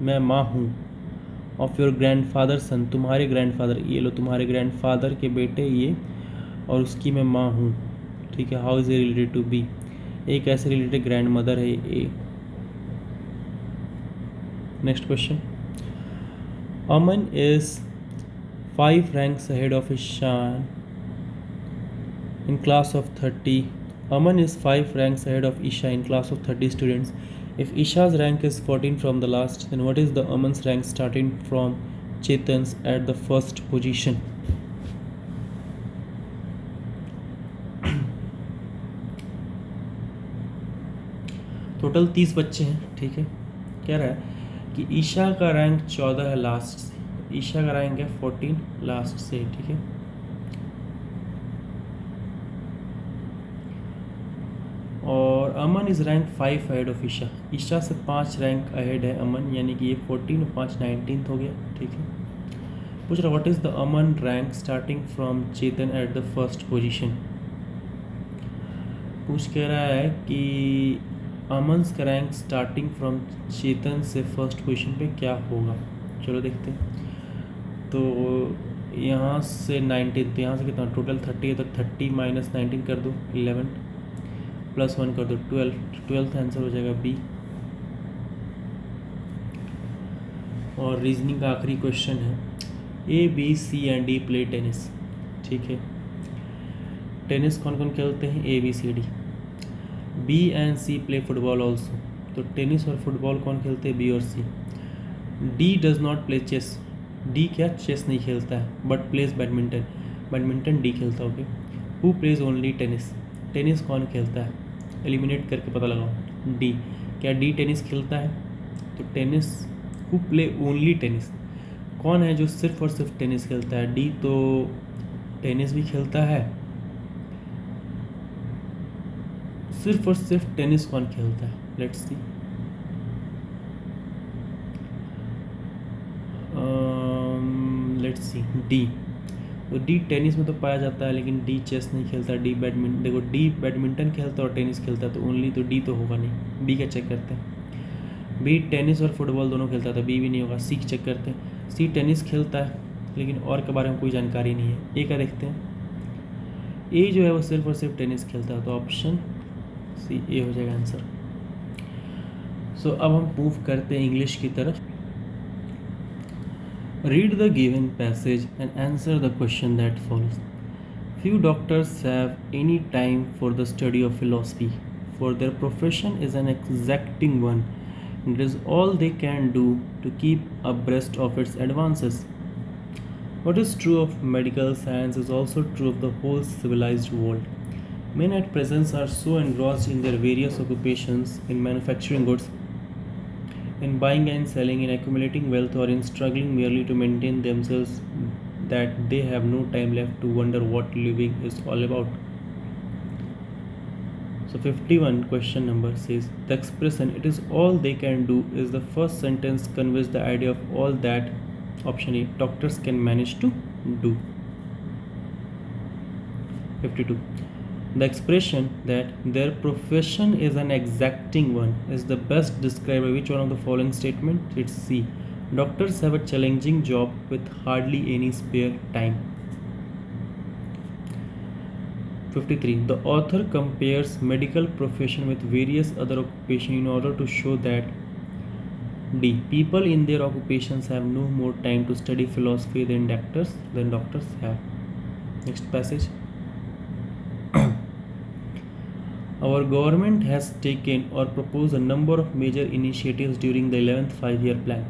मैं माँ हूँ, ऑफ योर ग्रैंडफादर सन, तुम्हारे ग्रैंडफादर, ये लो तुम्हारे ग्रैंडफादर के बेटे ये, और उसकी मैं माँ हूँ, ठीक है। How is A related to B? A कैसे रिलेटेड? ग्रैंड मदर है A. Next question, Aman is 5 ranks ahead of Ishan in class of 30. Aman is 5 ranks ahead of Isha in class of 30 students. If Isha's rank is 14 from the last, then what is the Aman's rank starting from Chetan's at the first position? Total 30 बच्चे हैं, ठीक है। कह रहा है कि ईशा का रैंक 14 है लास्ट से, ईशा का रैंक है 14 लास्ट से, ठीक है। और Aman is rank 5 ahead of Isha, Isha से 5 रैंक अहेड है अमन, यानी कि ये 14 और 5 19th हो गया, ठीक है। पूछ रहा what is the Aman rank starting from Chetan at the first position. पूछ कह रहा है कि अमन का रैंक स्टार्टिंग फ्रॉम चेतन से फर्स्ट पोजीशन पे क्या होगा। चलो देखते हैं। तो यहाँ से 19, तो यहाँ से कितना टोटल 30 है, तो 30 माइनस 19 कर दो 11, प्लस 1 कर दो 12, 12th आंसर हो जाएगा बी। और रीजनिंग का आखिरी क्वेश्चन है, A B C and D play tennis, ठीक है। टेनिस कौन कौन खेलते हैं? A B C D. B and C play football also, तो टेनिस और फुटबॉल कौन खेलते हैं, बी और C. D does not play chess, D क्या चेस नहीं खेलता है, but plays badminton, badminton D खेलता है। Okay, who plays only tennis, tennis कौन खेलता है, एलिमिनेट करके पता लगाओ। डी, क्या डी टेनिस खेलता है, तो tennis, who play only tennis, कौन है जो सिर्फ और सिर्फ टेनिस खेलता है, डी तो टेनिस भी खेलता है, सिर्फ और सिर्फ टेनिस कौन खेलता है, let's see. Let's see D, तो डी टेनिस में तो पाया जाता है लेकिन डी चेस नहीं खेलता, डी बैडमिंटन, देखो डी बैडमिंटन खेलता है और टेनिस खेलता है, तो ओनली तो डी तो होगा नहीं, बी का चेक करते हैं। बी टेनिस और फुटबॉल दोनों खेलता था, बी भी नहीं होगा, सी चेक करते हैं। सी टेनिस खेलता है लेकिन और के बारे में कोई जानकारी नहीं है, ए का देखते हैं। ए जो है वो सिर्फ और सिर्फ टेनिस खेलता है, तो ऑप्शन सी ए हो जाएगा आंसर। सो अब हम मूव करते हैं इंग्लिश की तरफ। Read the given passage and answer the question that follows. Few doctors have any time for the study of philosophy, for their profession is an exacting one, and it is all they can do to keep abreast of its advances. What is true of medical science is also true of the whole civilized world. Men at present are so engrossed in their various occupations, in manufacturing goods, in buying and selling, in accumulating wealth, or in struggling merely to maintain themselves, that they have no time left to wonder what living is all about. So 51 question number says, the expression "it is all they can do" is the first sentence conveys the idea of all that, option A, doctors can manage to do. 52, the expression that their profession is an exacting one is the best described by which one of the following statements? It's C. Doctors have a challenging job with hardly any spare time. 53. The author compares medical profession with various other occupations in order to show that D. People in their occupations have no more time to study philosophy than doctors have. Next passage. Our government has taken or proposed a number of major initiatives during the 11th five-year plan.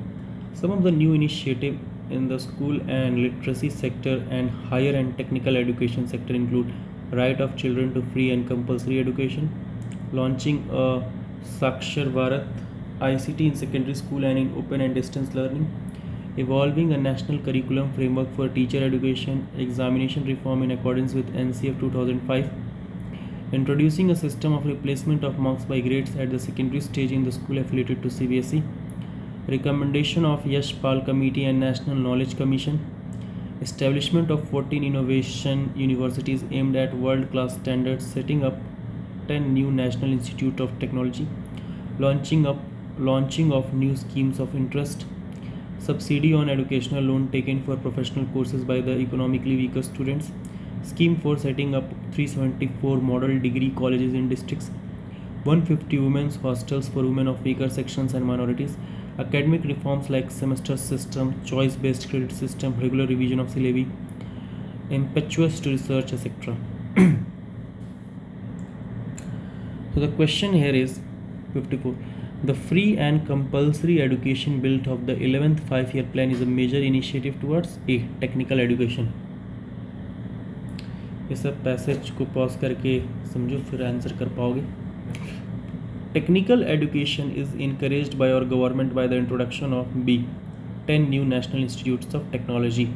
Some of the new initiatives in the school and literacy sector and higher and technical education sector include right of children to free and compulsory education, launching a Sakshar Bharat ICT in secondary school and in open and distance learning, evolving a national curriculum framework for teacher education, examination reform in accordance with NCF 2005, introducing a system of replacement of marks by grades at the secondary stage in the school affiliated to CBSE, recommendation of Yashpal Committee and National Knowledge Commission, establishment of 14 innovation universities aimed at world-class standards, setting up 10 new National Institute of Technology, launching of new schemes of interest, subsidy on educational loan taken for professional courses by the economically weaker students, scheme for setting up 374 model degree colleges in districts, 150 women's hostels for women of weaker sections and minorities, academic reforms like semester system, choice-based credit system, regular revision of syllabi, impetus to research, etc. So the question here is 54. The free and compulsory education built of the 11th five-year plan is a major initiative towards A. Technical education. ये सब पैसेज को पॉज करके समझो फिर आंसर कर पाओगे। Technical education is encouraged by our government by the introduction of be 10 new national institutes of technology.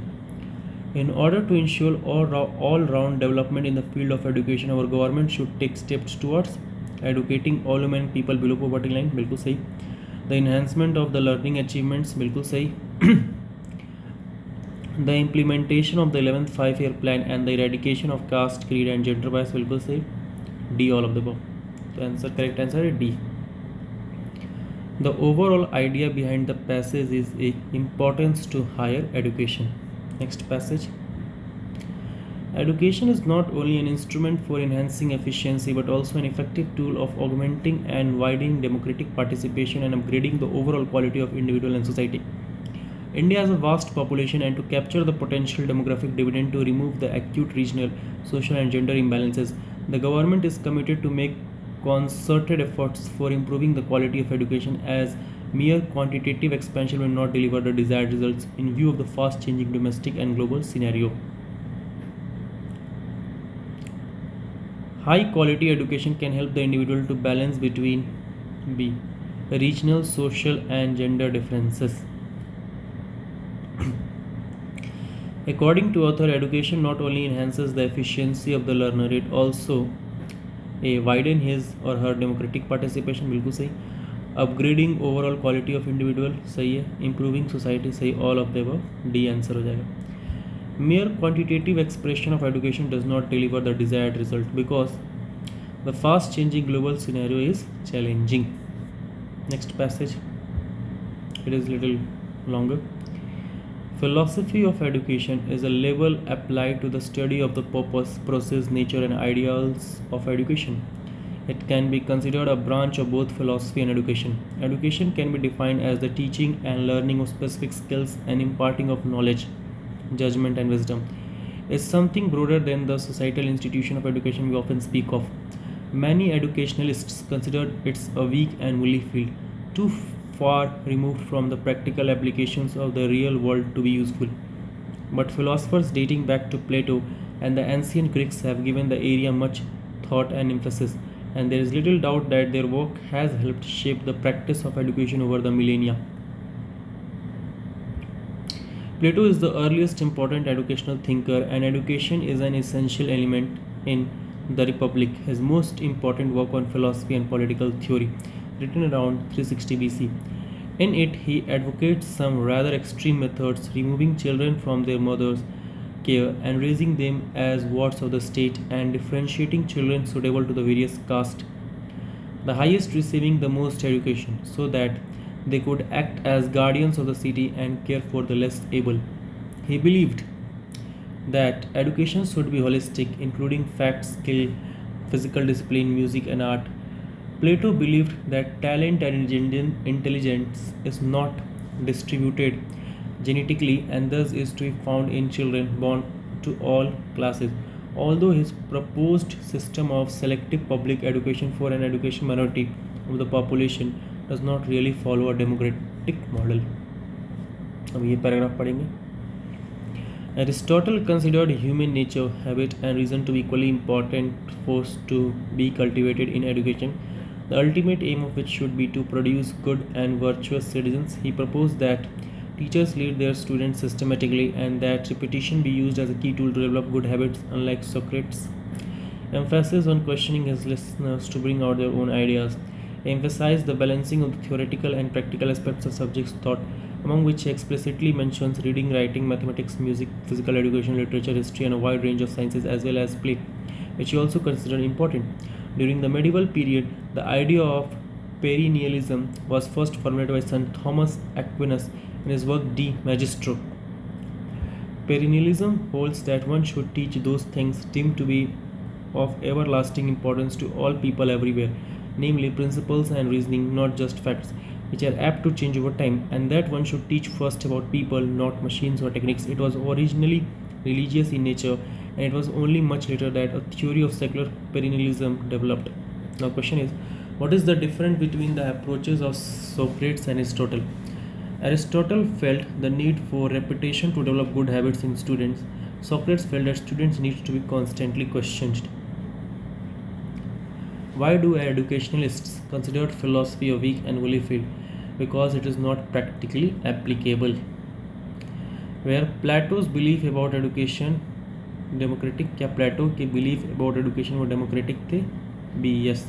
In order to ensure all-round development in the field of education, our government should take steps towards educating all women people below poverty line, बिल्कुल सही। The enhancement of the learning achievements, बिल्कुल सही। The implementation of the 11th five-year plan and the eradication of caste, creed and gender bias, बिल्कुल सही। D all of the above. So correct answer is D. The overall idea behind the passage is a importance to higher education. Next passage. Education is not only an instrument for enhancing efficiency but also an effective tool of augmenting and widening democratic participation and upgrading the overall quality of individual and society. India has a vast population, and to capture the potential demographic dividend to remove the acute regional, social and gender imbalances, the government is committed to make concerted efforts for improving the quality of education, as mere quantitative expansion will not deliver the desired results in view of the fast changing domestic and global scenario. High quality education can help the individual to balance between B. Regional, social, and gender differences. According to author, education not only enhances the efficiency of the learner, it also widen his or her democratic participation, बिल्कुल सही. Upgrading overall quality of individual, सही है. Improving society, सही. All of the above, D answer हो जाएगा. Mere quantitative expression of education does not deliver the desired result because the fast changing global scenario is challenging. Next passage, it is little longer. Philosophy of education is a label applied to the study of the purpose, process, nature, and ideals of education. It can be considered a branch of both philosophy and education. Education can be defined as the teaching and learning of specific skills and imparting of knowledge, judgment, and wisdom. It's something broader than the societal institution of education we often speak of. Many educationalists consider it a weak and woolly field, too far removed from the practical applications of the real world to be useful. But philosophers dating back to Plato and the ancient Greeks have given the area much thought and emphasis, and there is little doubt that their work has helped shape the practice of education over the millennia. Plato is the earliest important educational thinker, and education is an essential element in the Republic, his most important work on philosophy and political theory, written around 360 BC. In it, he advocates some rather extreme methods, removing children from their mothers' care and raising them as wards of the state, and differentiating children suitable to the various castes, the highest receiving the most education, so that they could act as guardians of the city and care for the less able. He believed that education should be holistic, including facts, skill, physical discipline, music, and art. Plato believed that talent and intelligence is not distributed genetically and thus is to be found in children born to all classes. Although his proposed system of selective public education for an education minority of the population does not really follow a democratic model. अब ये पैराग्राफ पढ़ेंगे. Aristotle considered human nature, habit, and reason to be equally important force to be cultivated in education, the ultimate aim of which should be to produce good and virtuous citizens. He proposed that teachers lead their students systematically and that repetition be used as a key tool to develop good habits, unlike Socrates' emphasis on questioning his listeners to bring out their own ideas. He emphasized the balancing of the theoretical and practical aspects of subjects taught, among which he explicitly mentions reading, writing, mathematics, music, physical education, literature, history, and a wide range of sciences, as well as play, which he also considered important. During the medieval period, the idea of perennialism was first formulated by St. Thomas Aquinas in his work De Magistro. Perennialism holds that one should teach those things deemed to be of everlasting importance to all people everywhere, namely principles and reasoning, not just facts, which are apt to change over time, and that one should teach first about people, not machines or techniques. It was originally religious in nature, and it was only much later that a theory of secular perennialism developed. Now, question is, what is the difference between the approaches of Socrates and Aristotle? Aristotle felt the need for repetition to develop good habits in students. Socrates felt that students need to be constantly questioned. Why do educationalists consider philosophy a weak and woolly field? Because it is not practically applicable. Where Plato's belief about education democratic, क्या प्लेटो के belief about education वो democratic थे? B. Yes.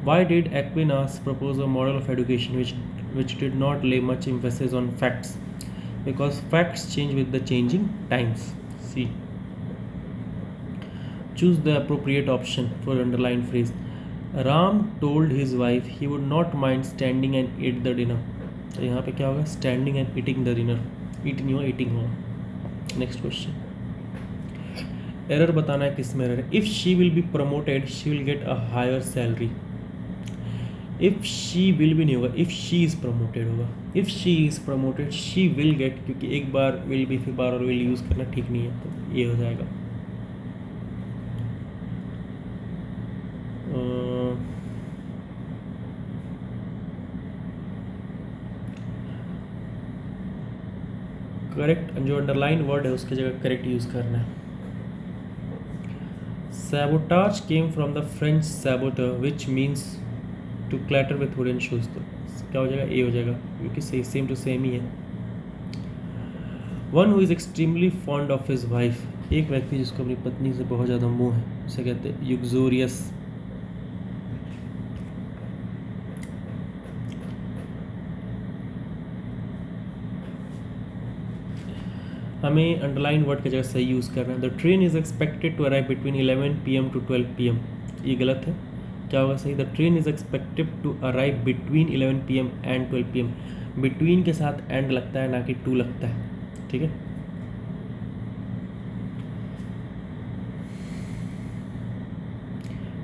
Why did Aquinas propose a model of education which did not lay much emphasis on facts? Because facts change with the changing times. C. Choose the appropriate option for underlined phrase. Ram told his wife he would not mind standing and eat the dinner. तो यहाँ पे क्या होगा? Standing and eating the dinner. Eat नहीं होगा, eating होगा. Next question. Error बताना है किस में error है. If she will be promoted, she will get a higher salary. If she will भी नहीं होगा. If she is promoted होगा. If she is promoted, she will get, क्योंकि एक बार will भी फिर बार और will यूज़ करना ठीक नहीं है, तो ये हो जाएगा. करेक्ट जो अंडरलाइन वर्ड है उसकी जगह करेक्ट यूज़ करना है। Sabotage came from the French saboteur which means to clatter with wooden shoes. तो क्या हो जाएगा, ए हो जाएगा, क्योंकि सेम टू सेम ही है। One who is extremely fond of his wife, एक व्यक्ति जिसको अपनी पत्नी से बहुत ज़्यादा मोह है, उसे कहते हैं यूक्सोरियस। हमें अंडरलाइन वर्ड की जगह सही यूज़ करना है। The train is expected to arrive between 11 PM to 12 PM। ये गलत है, क्या होगा सही? The train is expected to arrive between 11 PM and 12 PM। Between के साथ एंड लगता है, ना कि टू लगता है, ठीक है।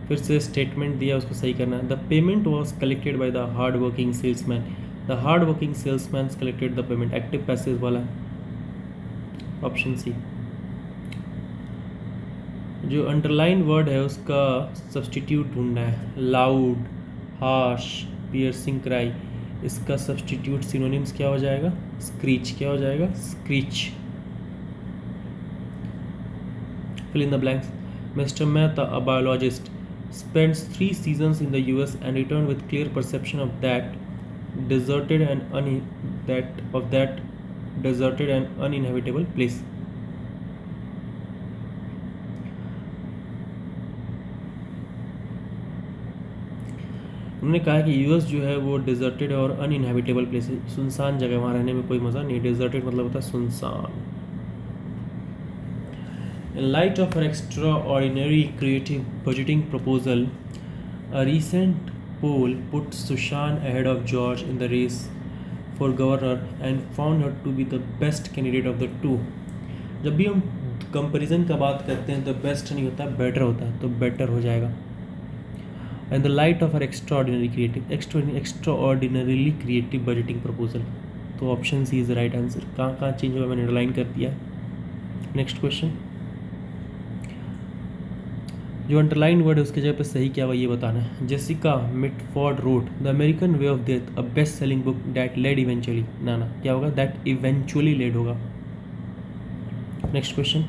फिर से स्टेटमेंट दिया, उसको सही करना है। The payment was collected by the hard working salesman. The hard working salesman collected the payment, active passive वाला, ऑप्शन सी। जो अंडरलाइन वर्ड है उसका सब्सटीट्यूट ढूंढना है। लाउड, हार्श, पियर्सिंग क्राई, इसका सब्सटीट्यूट सिनोनिम्स क्या हो जाएगा? स्क्रीच। क्या हो जाएगा? Screech. Fill in the blanks. Mister Mehta, a biologist, spends 3 seasons in the US and returned with clear perception of that deserted and uninhabitable place. उन्होंने कहा कि यूएस जो है वो डिजर्टेड और अनइनहेबिटेबल प्लेस है, सुनसान जगह, वहाँ रहने में कोई मज़ा नहीं। डिजर्टेड मतलब होता है सुनसान। In light of her extraordinary creative budgeting proposal, a recent poll put Sushan ahead of George in the race for governor and found her to be the best candidate of the two. जब भी हम कंपैरिजन का बात करते हैं तो बेस्ट नहीं होता, बेटर होता है, तो बेटर हो जाएगा। In the light of her extraordinarily creative budgeting proposal, तो option C is right answer. कहाँ कहाँ चेंज हुआ मैंने अंडरलाइन कर दिया। Next question. जो अंडरलाइन वर्ड है उसके जगह पे सही क्या हुआ ये बताना है। Jessica Mitford wrote the American way of death, a best selling book that led eventually. ना ना, क्या होगा? दैट इवेंचुअली लेड होगा। Next question.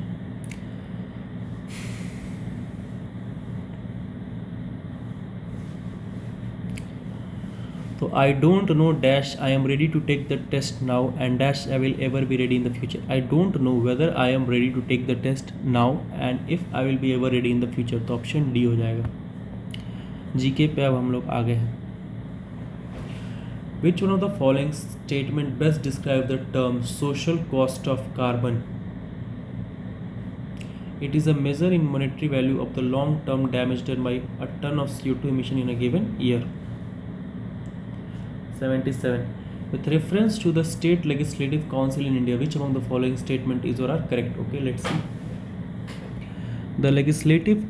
तो I don't know dash I am ready to take the test now and dash I will ever be ready in the future. I don't know whether I am ready to take the test now and if I will be ever ready in the future, तो ऑप्शन डी हो जाएगा। जीके पे अब हम लोग आ गए हैं। Which one of the following statement best describe the term social cost of carbon? It is a measure in monetary value of the long term damage done by a ton of CO2 emission in a given year. 77. With reference to the State Legislative Council in India, which among the following statement is or are correct? Okay, let's see. The Legislative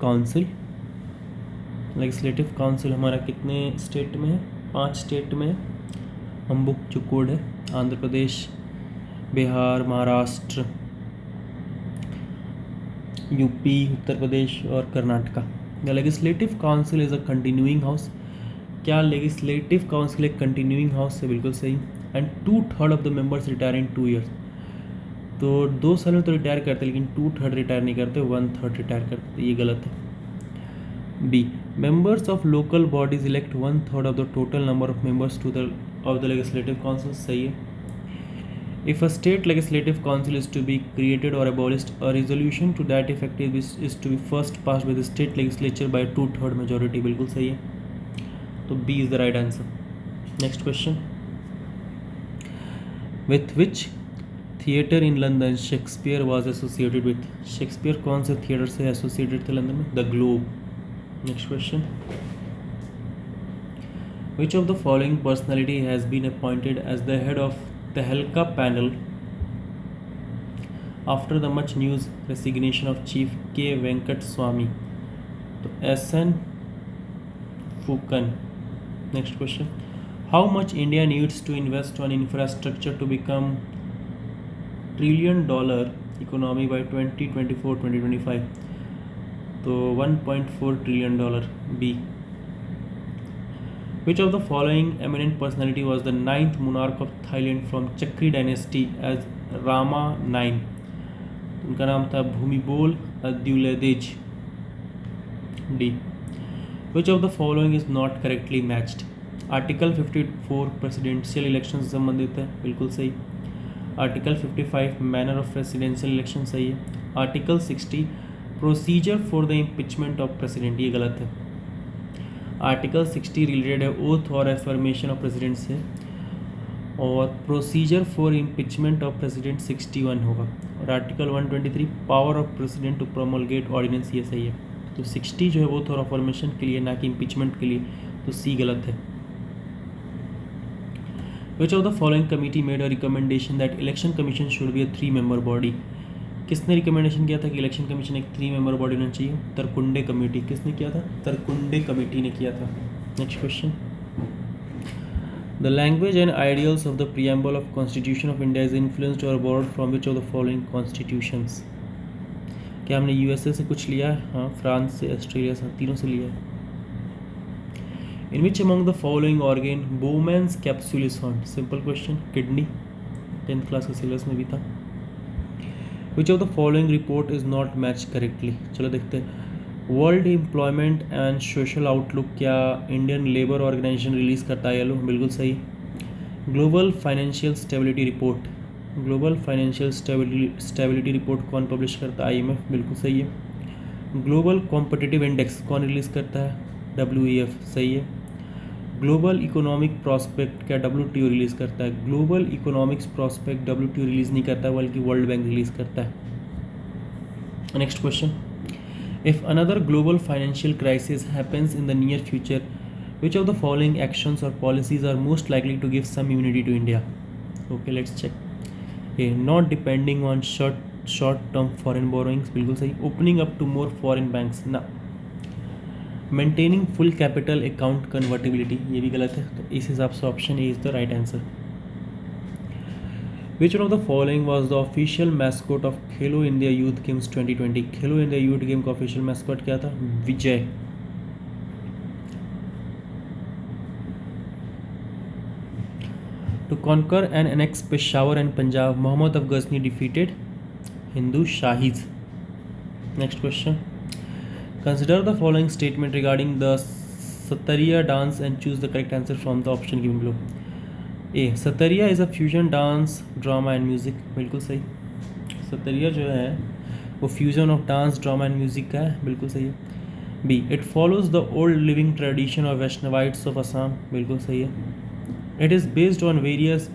Council हमारा कितने स्टेट में है? 5 स्टेट में है। हम बुक जो कोड है आंध्र प्रदेश, बिहार, महाराष्ट्र, यूपी, उत्तर प्रदेश और Karnataka. The legislative council is a continuing house. क्या लेजिस्लेटिव काउंसिल एक कंटिन्यूइंग हाउस है? बिल्कुल सही। And 2/3 of the members retire in 2 years। तो 2 साल में तो रिटायर करते लेकिन 2/3 रिटायर नहीं करते, 1/3 रिटायर करते, ये गलत है। B, members of local bodies elect 1/3 of the total number of members of the legislative council, सही है। If a state legislative council is to be created और abolished, a resolution to that effect is to be first passed by the state legislature by 2/3 majority, बिल्कुल सही है। तो B is the right answer. Next question. With which theatre in London Shakespeare was associated with? Shakespeare कौन से थिएटर से एसोसिएटेड थे लंदन में? The Globe. Next question. Which of the following personality has been appointed as the head of Tehelka panel after the much news resignation of chief K Venkat स्वामी? तो SN Fukan. Next question. How much India needs to invest on infrastructure to become $1 trillion economy by 2024-2025? तो $1.4 trillion. B. Which of the following eminent personality was the 9th monarch of Thailand from Chakri dynasty as Rama 9, उनका नाम था Bhumibol Adulyadej. D, which of the following is not correctly matched? Article 54 presidential election से संबंधित है, बिल्कुल सही। Article 55 manner of presidential election सही है। Article 60 procedure for the impeachment of president, ये गलत है। आर्टिकल 60 रिलेटेड है ओथ और एफर्मेशन ऑफ प्रेसिडेंट से, और procedure for impeachment of president 61 होगा। और article 123 power of president to promulgate ordinance, ये सही है। तो 60 जो है ओथ और एफर्मेशन के लिए, ना कि इम्पीचमेंट के लिए, तो सी गलत है। विच of the following committee made a recommendation that election commission should be a 3-member body? किसने रिकमेंडेशन किया था कि इलेक्शन कमीशन एक 3-member बॉडी होना चाहिए? तरकुंडे कमेटी। किसने किया था? तरकुंडे कमेटी ने किया था। Next question, the language and ideals of the preamble of constitution of India is influenced और borrowed from which of the following constitutions? क्या हमने यूएसए से कुछ लिया है? हाँ, फ्रांस से, ऑस्ट्रेलिया से, तीनों से लिया है। In which among the following organ Bowman's capsule is found? Simple question, kidney, 10th class के सिलेबस में भी था। Which of the following report is not match correctly? चलो देखते हैं। World employment and social outlook क्या इंडियन लेबर ऑर्गेनाइजेशन रिलीज़ करता है? येलो, बिल्कुल सही। Global financial stability report, global financial stability report कौन पब्लिश करता है? IMF, बिल्कुल सही है। ग्लोबल कॉम्पिटिटिव इंडेक्स कौन रिलीज़ करता है? WEF, सही है। ग्लोबल इकोनॉमिक प्रॉस्पेक्ट क्या WTO रिलीज़ करता है? Global economics prospect WTO release नहीं करता है, बल्कि वर्ल्ड बैंक रिलीज़ करता है। Next question, if another global financial crisis happens in the near future, which of the following actions और policies are most likely to give some immunity to India? Okay, let's check. A, not depending on short term foreign borrowings, बिल्कुल सही। Opening up to more foreign banks, ना। Maintaining full capital account convertibility, ये भी गलत है। तो इस हिसाब से option A is the right answer. Which of the following was the official mascot of Khelo India youth games 2020? Khelo India youth game का ऑफिशियल मैस्कॉट क्या था? Vijay. To conquer and annex Peshawar and Punjab, Mohammad of Ghazni defeated Hindu Shahis. Next question, consider the following statement regarding the Satariya dance and choose the correct answer from the option given below. A, Satariya is a fusion dance, drama and music, बिल्कुल सही। Satariya जो है वो fusion of dance, drama and music का है, बिल्कुल सही है। B, it follows the old living tradition of Vaishnavites of Assam, बिल्कुल सही है। It is based on various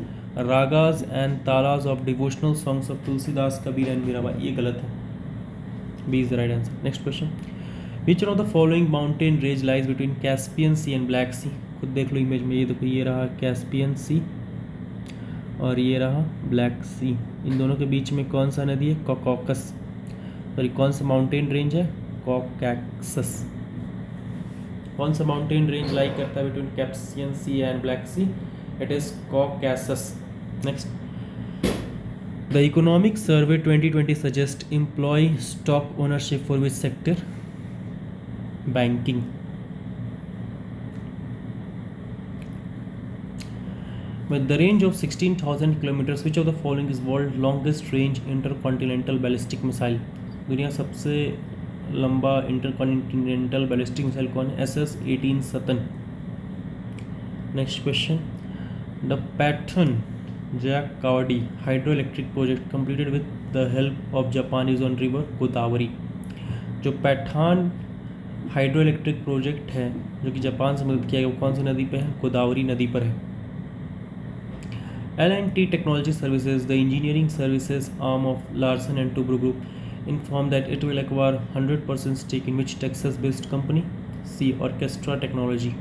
ragas and talas of devotional songs of Tulsidas, Kabir and Mirabai, ये गलत है। B is the right answer. Next question, which of the following mountain range lies between Caspian sea and Black sea? खुद देख लो इमेज में, ये देखो, ये रहा कैस्पियन सी और ये रहा ब्लैक सी। इन दोनों के बीच में कौन सा नदी है? कॉकॉकस, सॉरी, कौन सा माउंटेन रेंज है? कॉकैक्सस। कौन सा माउंटेन रेंज लाई करता है between Caspian sea and Black sea? It is Caucasus. Next, the economic survey 2020 suggest employ stock ownership for which sector? Banking. With the range of 16,000 kilometers, which of the following is world longest range intercontinental ballistic missile? दुनिया सबसे लंबा इंटरकॉन्टिनेंटल बैलिस्टिक मिसाइल कौन है? SS-18 Satan. Next question, the Paithan Jayakwadi hydro electric project completed with the help of Japan is on river Godavari. जो पैठान हाइड्रो इलेक्ट्रिक प्रोजेक्ट है जो कि जापान से मदद किया गया, वो कौन सी नदी पे है? गोदावरी नदी पर है। L&T Technology Services, the engineering services arm of Larsen & Toubro Group, informed that it will acquire 100% stake in which Texas-based company? C, Orchestra Technology.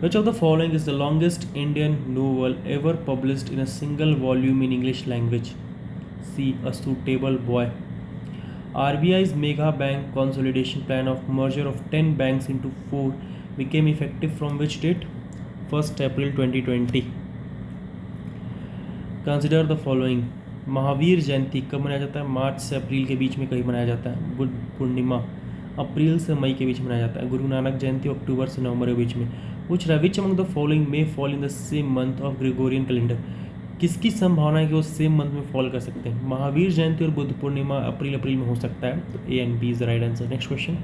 Which of the following is the longest Indian novel ever published in a single volume in English language? C, A Suitable Boy. RBI's mega bank consolidation plan of merger of 10 banks into 4 became effective from which date? 1st April 2020. Consider the following. Mahavir Jayanti कब मनाया जाता है? मार्च से अप्रैल के बीच में कहीं मनाया जाता है। बुद्ध पूर्णिमा अप्रैल से मई के बीच मनाया जाता है। गुरु नानक जयंती अक्टूबर से नवंबर के बीच में। Which among the following may fall in the same month of Gregorian calendar? किसकी संभावना है कि वो सेम मंथ में फॉल कर सकते हैं? महावीर जयंती और बुद्ध पूर्णिमा अप्रैल में हो सकता है, तो ए and B is the right answer. Next question,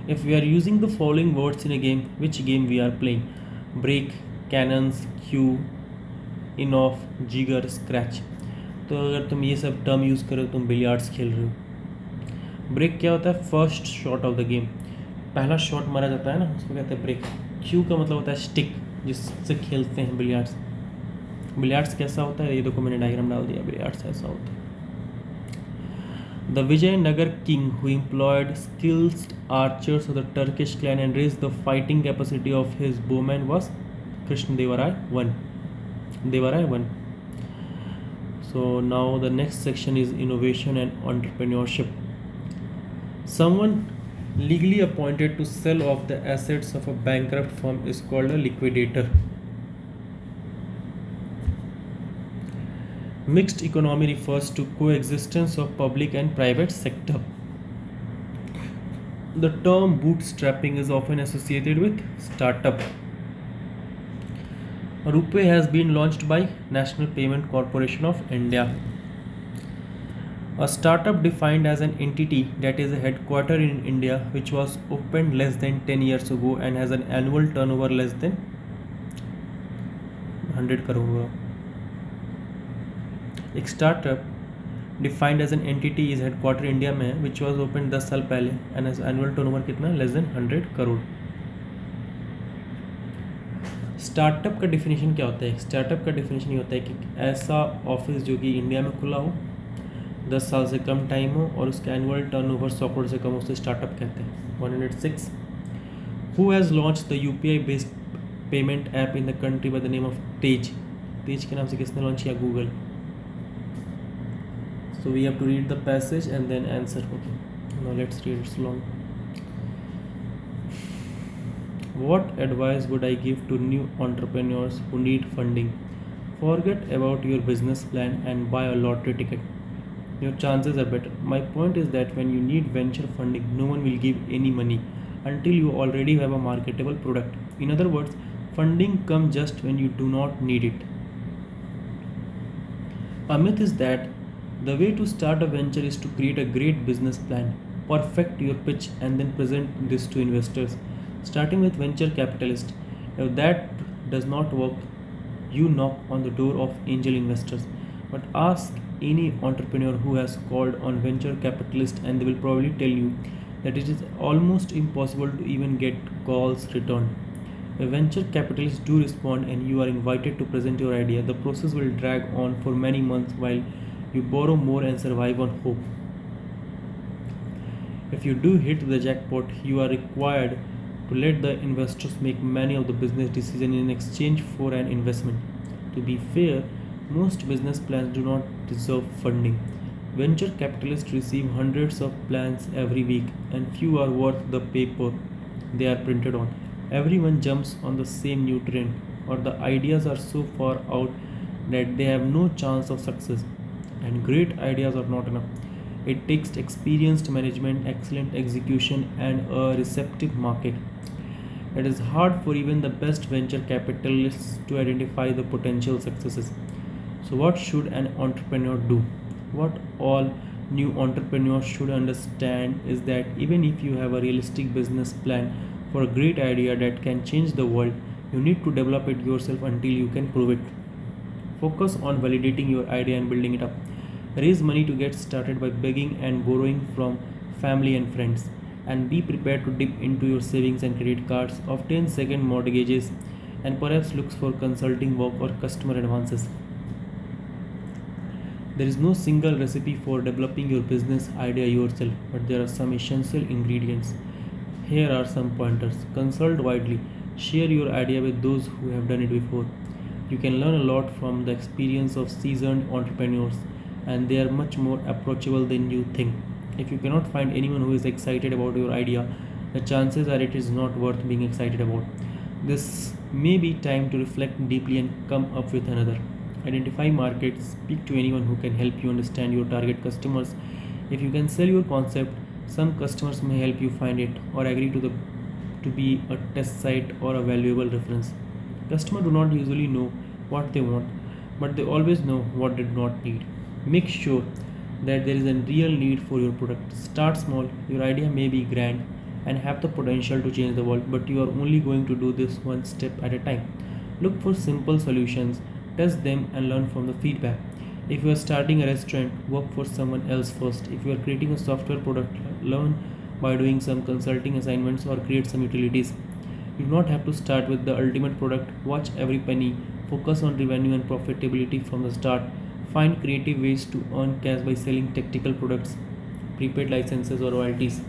if we are using the following words in a game, which game we are playing? Break, cannons, cue, in off, jigger, scratch. तो अगर तुम ये सब टर्म यूज़ करो तुम बिलियार्ड्स खेल रहे हो। ब्रेक क्या होता है? First shot of the game, पहला शॉट मारा जाता है ना, उसको कहते हैं ब्रेक। क्यू का मतलब होता है स्टिक, जिससे खेलते हैं बिलियार्ड्स। बिलियार्ड्स कैसा होता है? ये देखो मैंने डायग्राम डाल दिया, बिलियार्ड्स ऐसा होता है। The Vijayanagar king, who employed skilled archers of the Turkish clan and raised the fighting capacity of his bowmen, was Krishnadevaraya I. Devaraya I. So now the next section is innovation and entrepreneurship. Someone legally appointed to sell off the assets of a bankrupt firm is called a liquidator. Mixed economy refers to coexistence of public and private sector. The term bootstrapping is often associated with startup. RuPay has been launched by National Payment Corporation of India. A startup defined as an entity that is headquartered in India, which was opened less than 10 years ago and has an annual turnover less than 100 crore. एक startup defined as an entity is headquarter India में विच वॉज ओपन 10 साल पहले एंड एज एनुअल टर्नओवर कितना? Less than 100 crore. स्टार्टअप का डिफिनेशन क्या होता है? स्टार्टअप का डिफिनेशन ये होता है कि ऐसा ऑफिस जो कि इंडिया में खुला हो, 10 साल से कम टाइम हो और उसका एनुअल टर्नओवर 100 करोड़ से कम हो, उसे स्टार्टअप कहते हैं। 106, who has launch the UPI based payment app in the country by the name of Tez? Tez के नाम से किसने लॉन्च किया? Google. So we have to read the passage and then answer. Okay, now let's read it long. What advice would I give to new entrepreneurs who need funding? Forget about your business plan and buy a lottery ticket. Your chances are better. My point is that when you need venture funding, no one will give any money until you already have a marketable product. In other words, funding comes just when you do not need it. A myth is that the way to start a venture is to create a great business plan, perfect your pitch, and then present this to investors, starting with venture capitalists. If that does not work, you knock on the door of angel investors. But ask any entrepreneur who has called on venture capitalists, and they will probably tell you that it is almost impossible to even get calls returned. If venture capitalists do respond and you are invited to present your idea, the process will drag on for many months while you borrow more and survive on hope. If you do hit the jackpot, you are required to let the investors make many of the business decisions in exchange for an investment. To be fair, most business plans do not deserve funding. Venture capitalists receive hundreds of plans every week, and few are worth the paper they are printed on. Everyone jumps on the same new trend, or the ideas are so far out that they have no chance of success. And great ideas are not enough. It takes experienced management, excellent execution, and a receptive market. It is hard for even the best venture capitalists to identify the potential successes. So, what should an entrepreneur do? What all new entrepreneurs should understand is that even if you have a realistic business plan for a great idea that can change the world, you need to develop it yourself until you can prove it. Focus on validating your idea and building it up. Raise money to get started by begging and borrowing from family and friends, and be prepared to dip into your savings and credit cards, obtain second mortgages, and perhaps look for consulting work or customer advances. There is no single recipe for developing your business idea yourself, but there are some essential ingredients. Here are some pointers. Consult widely. Share your idea with those who have done it before. You can learn a lot from the experience of seasoned entrepreneurs, and they are much more approachable than you think. If you cannot find anyone who is excited about your idea, the chances are it is not worth being excited about. This may be time to reflect deeply and come up with another. Identify markets, speak to anyone who can help you understand your target customers. If you can sell your concept, some customers may help you find it or agree to be a test site or a valuable reference. Customers do not usually know what they want, but they always know what they do not need. Make sure that there is a real need for your product. Start small. Your idea may be grand and have the potential to change the world, but you are only going to do this one step at a time. Look for simple solutions, test them, and learn from the feedback. If you are starting a restaurant, work for someone else first. If you are creating a software product, learn by doing some consulting assignments or create some utilities. You do not have to start with the ultimate product. Watch every penny. Focus on revenue and profitability from the start. Find creative ways to earn cash by selling technical products, prepaid licenses, or royalties.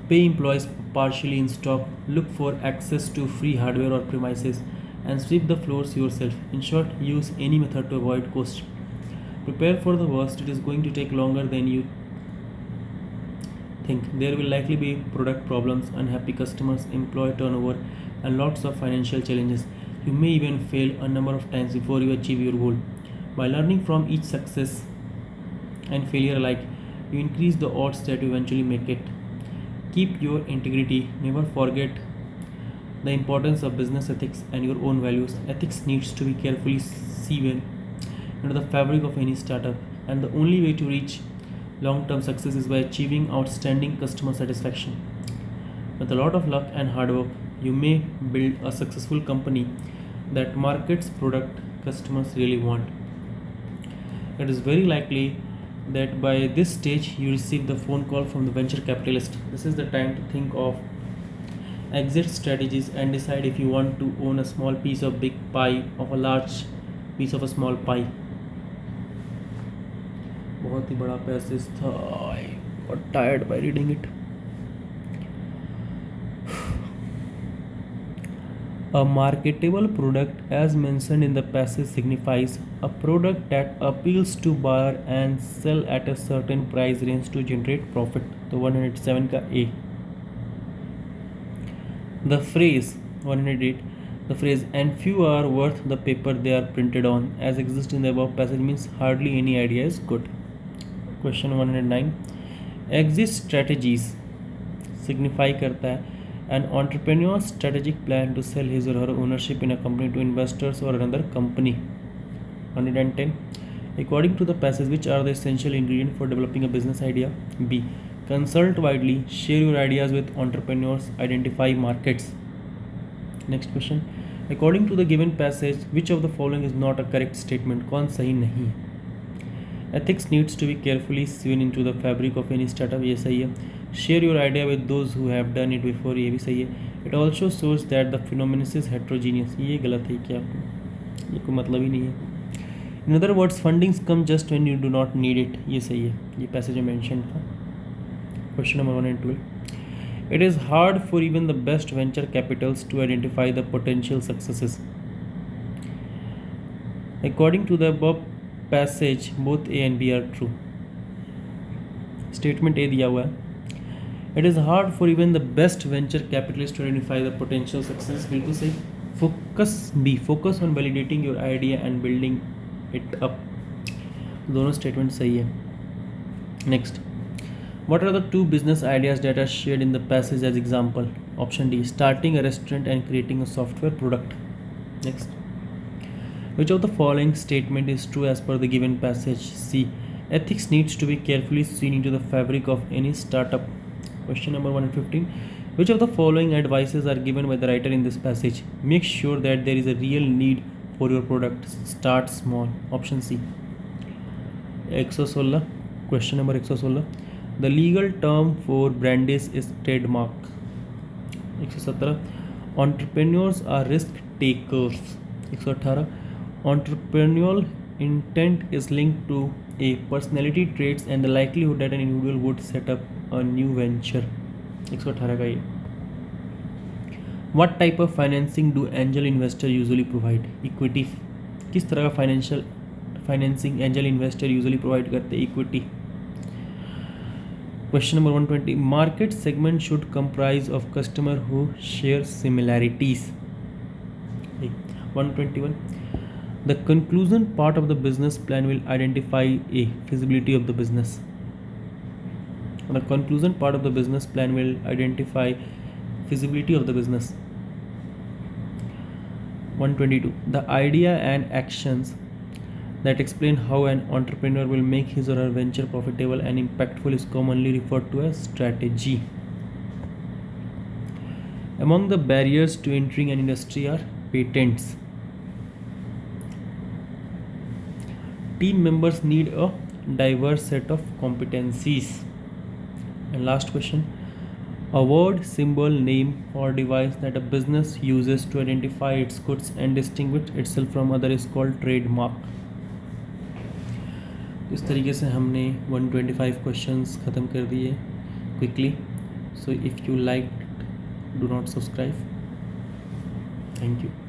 Pay employees partially in stock. Look for access to free hardware or premises, and sweep the floors yourself. In short, use any method to avoid cost. Prepare for the worst. It is going to take longer than you think. There will likely be product problems, unhappy customers, employee turnover, and lots of financial challenges. You may even fail a number of times before you achieve your goal. By learning from each success and failure alike, you increase the odds that you eventually make it. Keep your integrity. Never forget the importance of business ethics and your own values. Ethics needs to be carefully woven into the fabric of any startup, and the only way to reach long-term success is by achieving outstanding customer satisfaction. With a lot of luck and hard work, you may build a successful company that markets product customers really want. It is very likely that by this stage you receive the phone call from the venture capitalist. This is the time to think of exit strategies and decide if you want to own a small piece of big pie of a large piece of a small pie. बहुत ही बड़ा पैसेज था. I got tired by reading it. A marketable product, as mentioned in the passage, signifies a product that appeals to buyer and sell at a certain price range to generate profit. तो 107 का A. The phrase 108, the phrase "and few are worth the paper they are printed on," as exists in the above passage, means hardly any idea is good. Question 109. Exit strategies signify करता है an entrepreneur's strategic plan to sell his or her ownership in a company to investors or another company. 110. According to the passage, which are the essential ingredients for developing a business idea? B. Consult widely, share your ideas with entrepreneurs, identify markets. Next question. According to the given passage, which of the following is not a correct statement? कौन सही नहीं है? Ethics needs to be carefully woven into the fabric of any startup. ये सही है. Share your idea with those who have done it before. ये भी सही है. It also shows that the phenomenon is heterogeneous. ये गलत है क्या? ये कोई मतलब ही नहीं है. In other words, fundings come just when you do not need it. ये सही है. ये passage में mentioned था. Question number 112. It is hard for even the best venture capitals to identify the potential successes. According to the above passage, both A and B are true. Statement A दिया हुआ है. It is hard for even the best venture capitalists to identify the potential success. बिल्कुल सही. Focus B. Focus on validating your idea and building it up. दोनों statement सही है. Next. What are the two business ideas that are shared in the passage as example? Option D. Starting a restaurant and creating a software product. Next. Which of the following statement is true as per the given passage? C. Ethics needs to be carefully seen into the fabric of any startup. Question number 115. Which of the following advices are given by the writer in this passage? Make sure that there is a real need for your product. Start small. Option C. 116. Question number 116. The legal term for brandies is trademark. 117. Entrepreneurs are risk takers. 118. Entrepreneurial intent is linked to A. Personality traits and the likelihood that an individual would set up a new venture. 118 का ये. What type of financing do angel investor usually provide? Equity. किस तरह का financing angel investor usually provide करते? Equity. Question number 120. Market segment should comprise of customer who share similarities. 121. The conclusion part of the business plan will identify A. Feasibility of the business. The conclusion part of the business plan will identify feasibility of the business. 122. The idea and actions that explain how an entrepreneur will make his or her venture profitable and impactful is commonly referred to as strategy. Among the barriers to entering an industry are patents. Team members need a diverse set of competencies. And last question, a word, symbol, name or device that a business uses to identify its goods and distinguish itself from other is called trademark. इस तरीके से हमने 125 क्वेश्चंस ख़त्म कर दिए quickly. So if you like, do not subscribe. Thank you.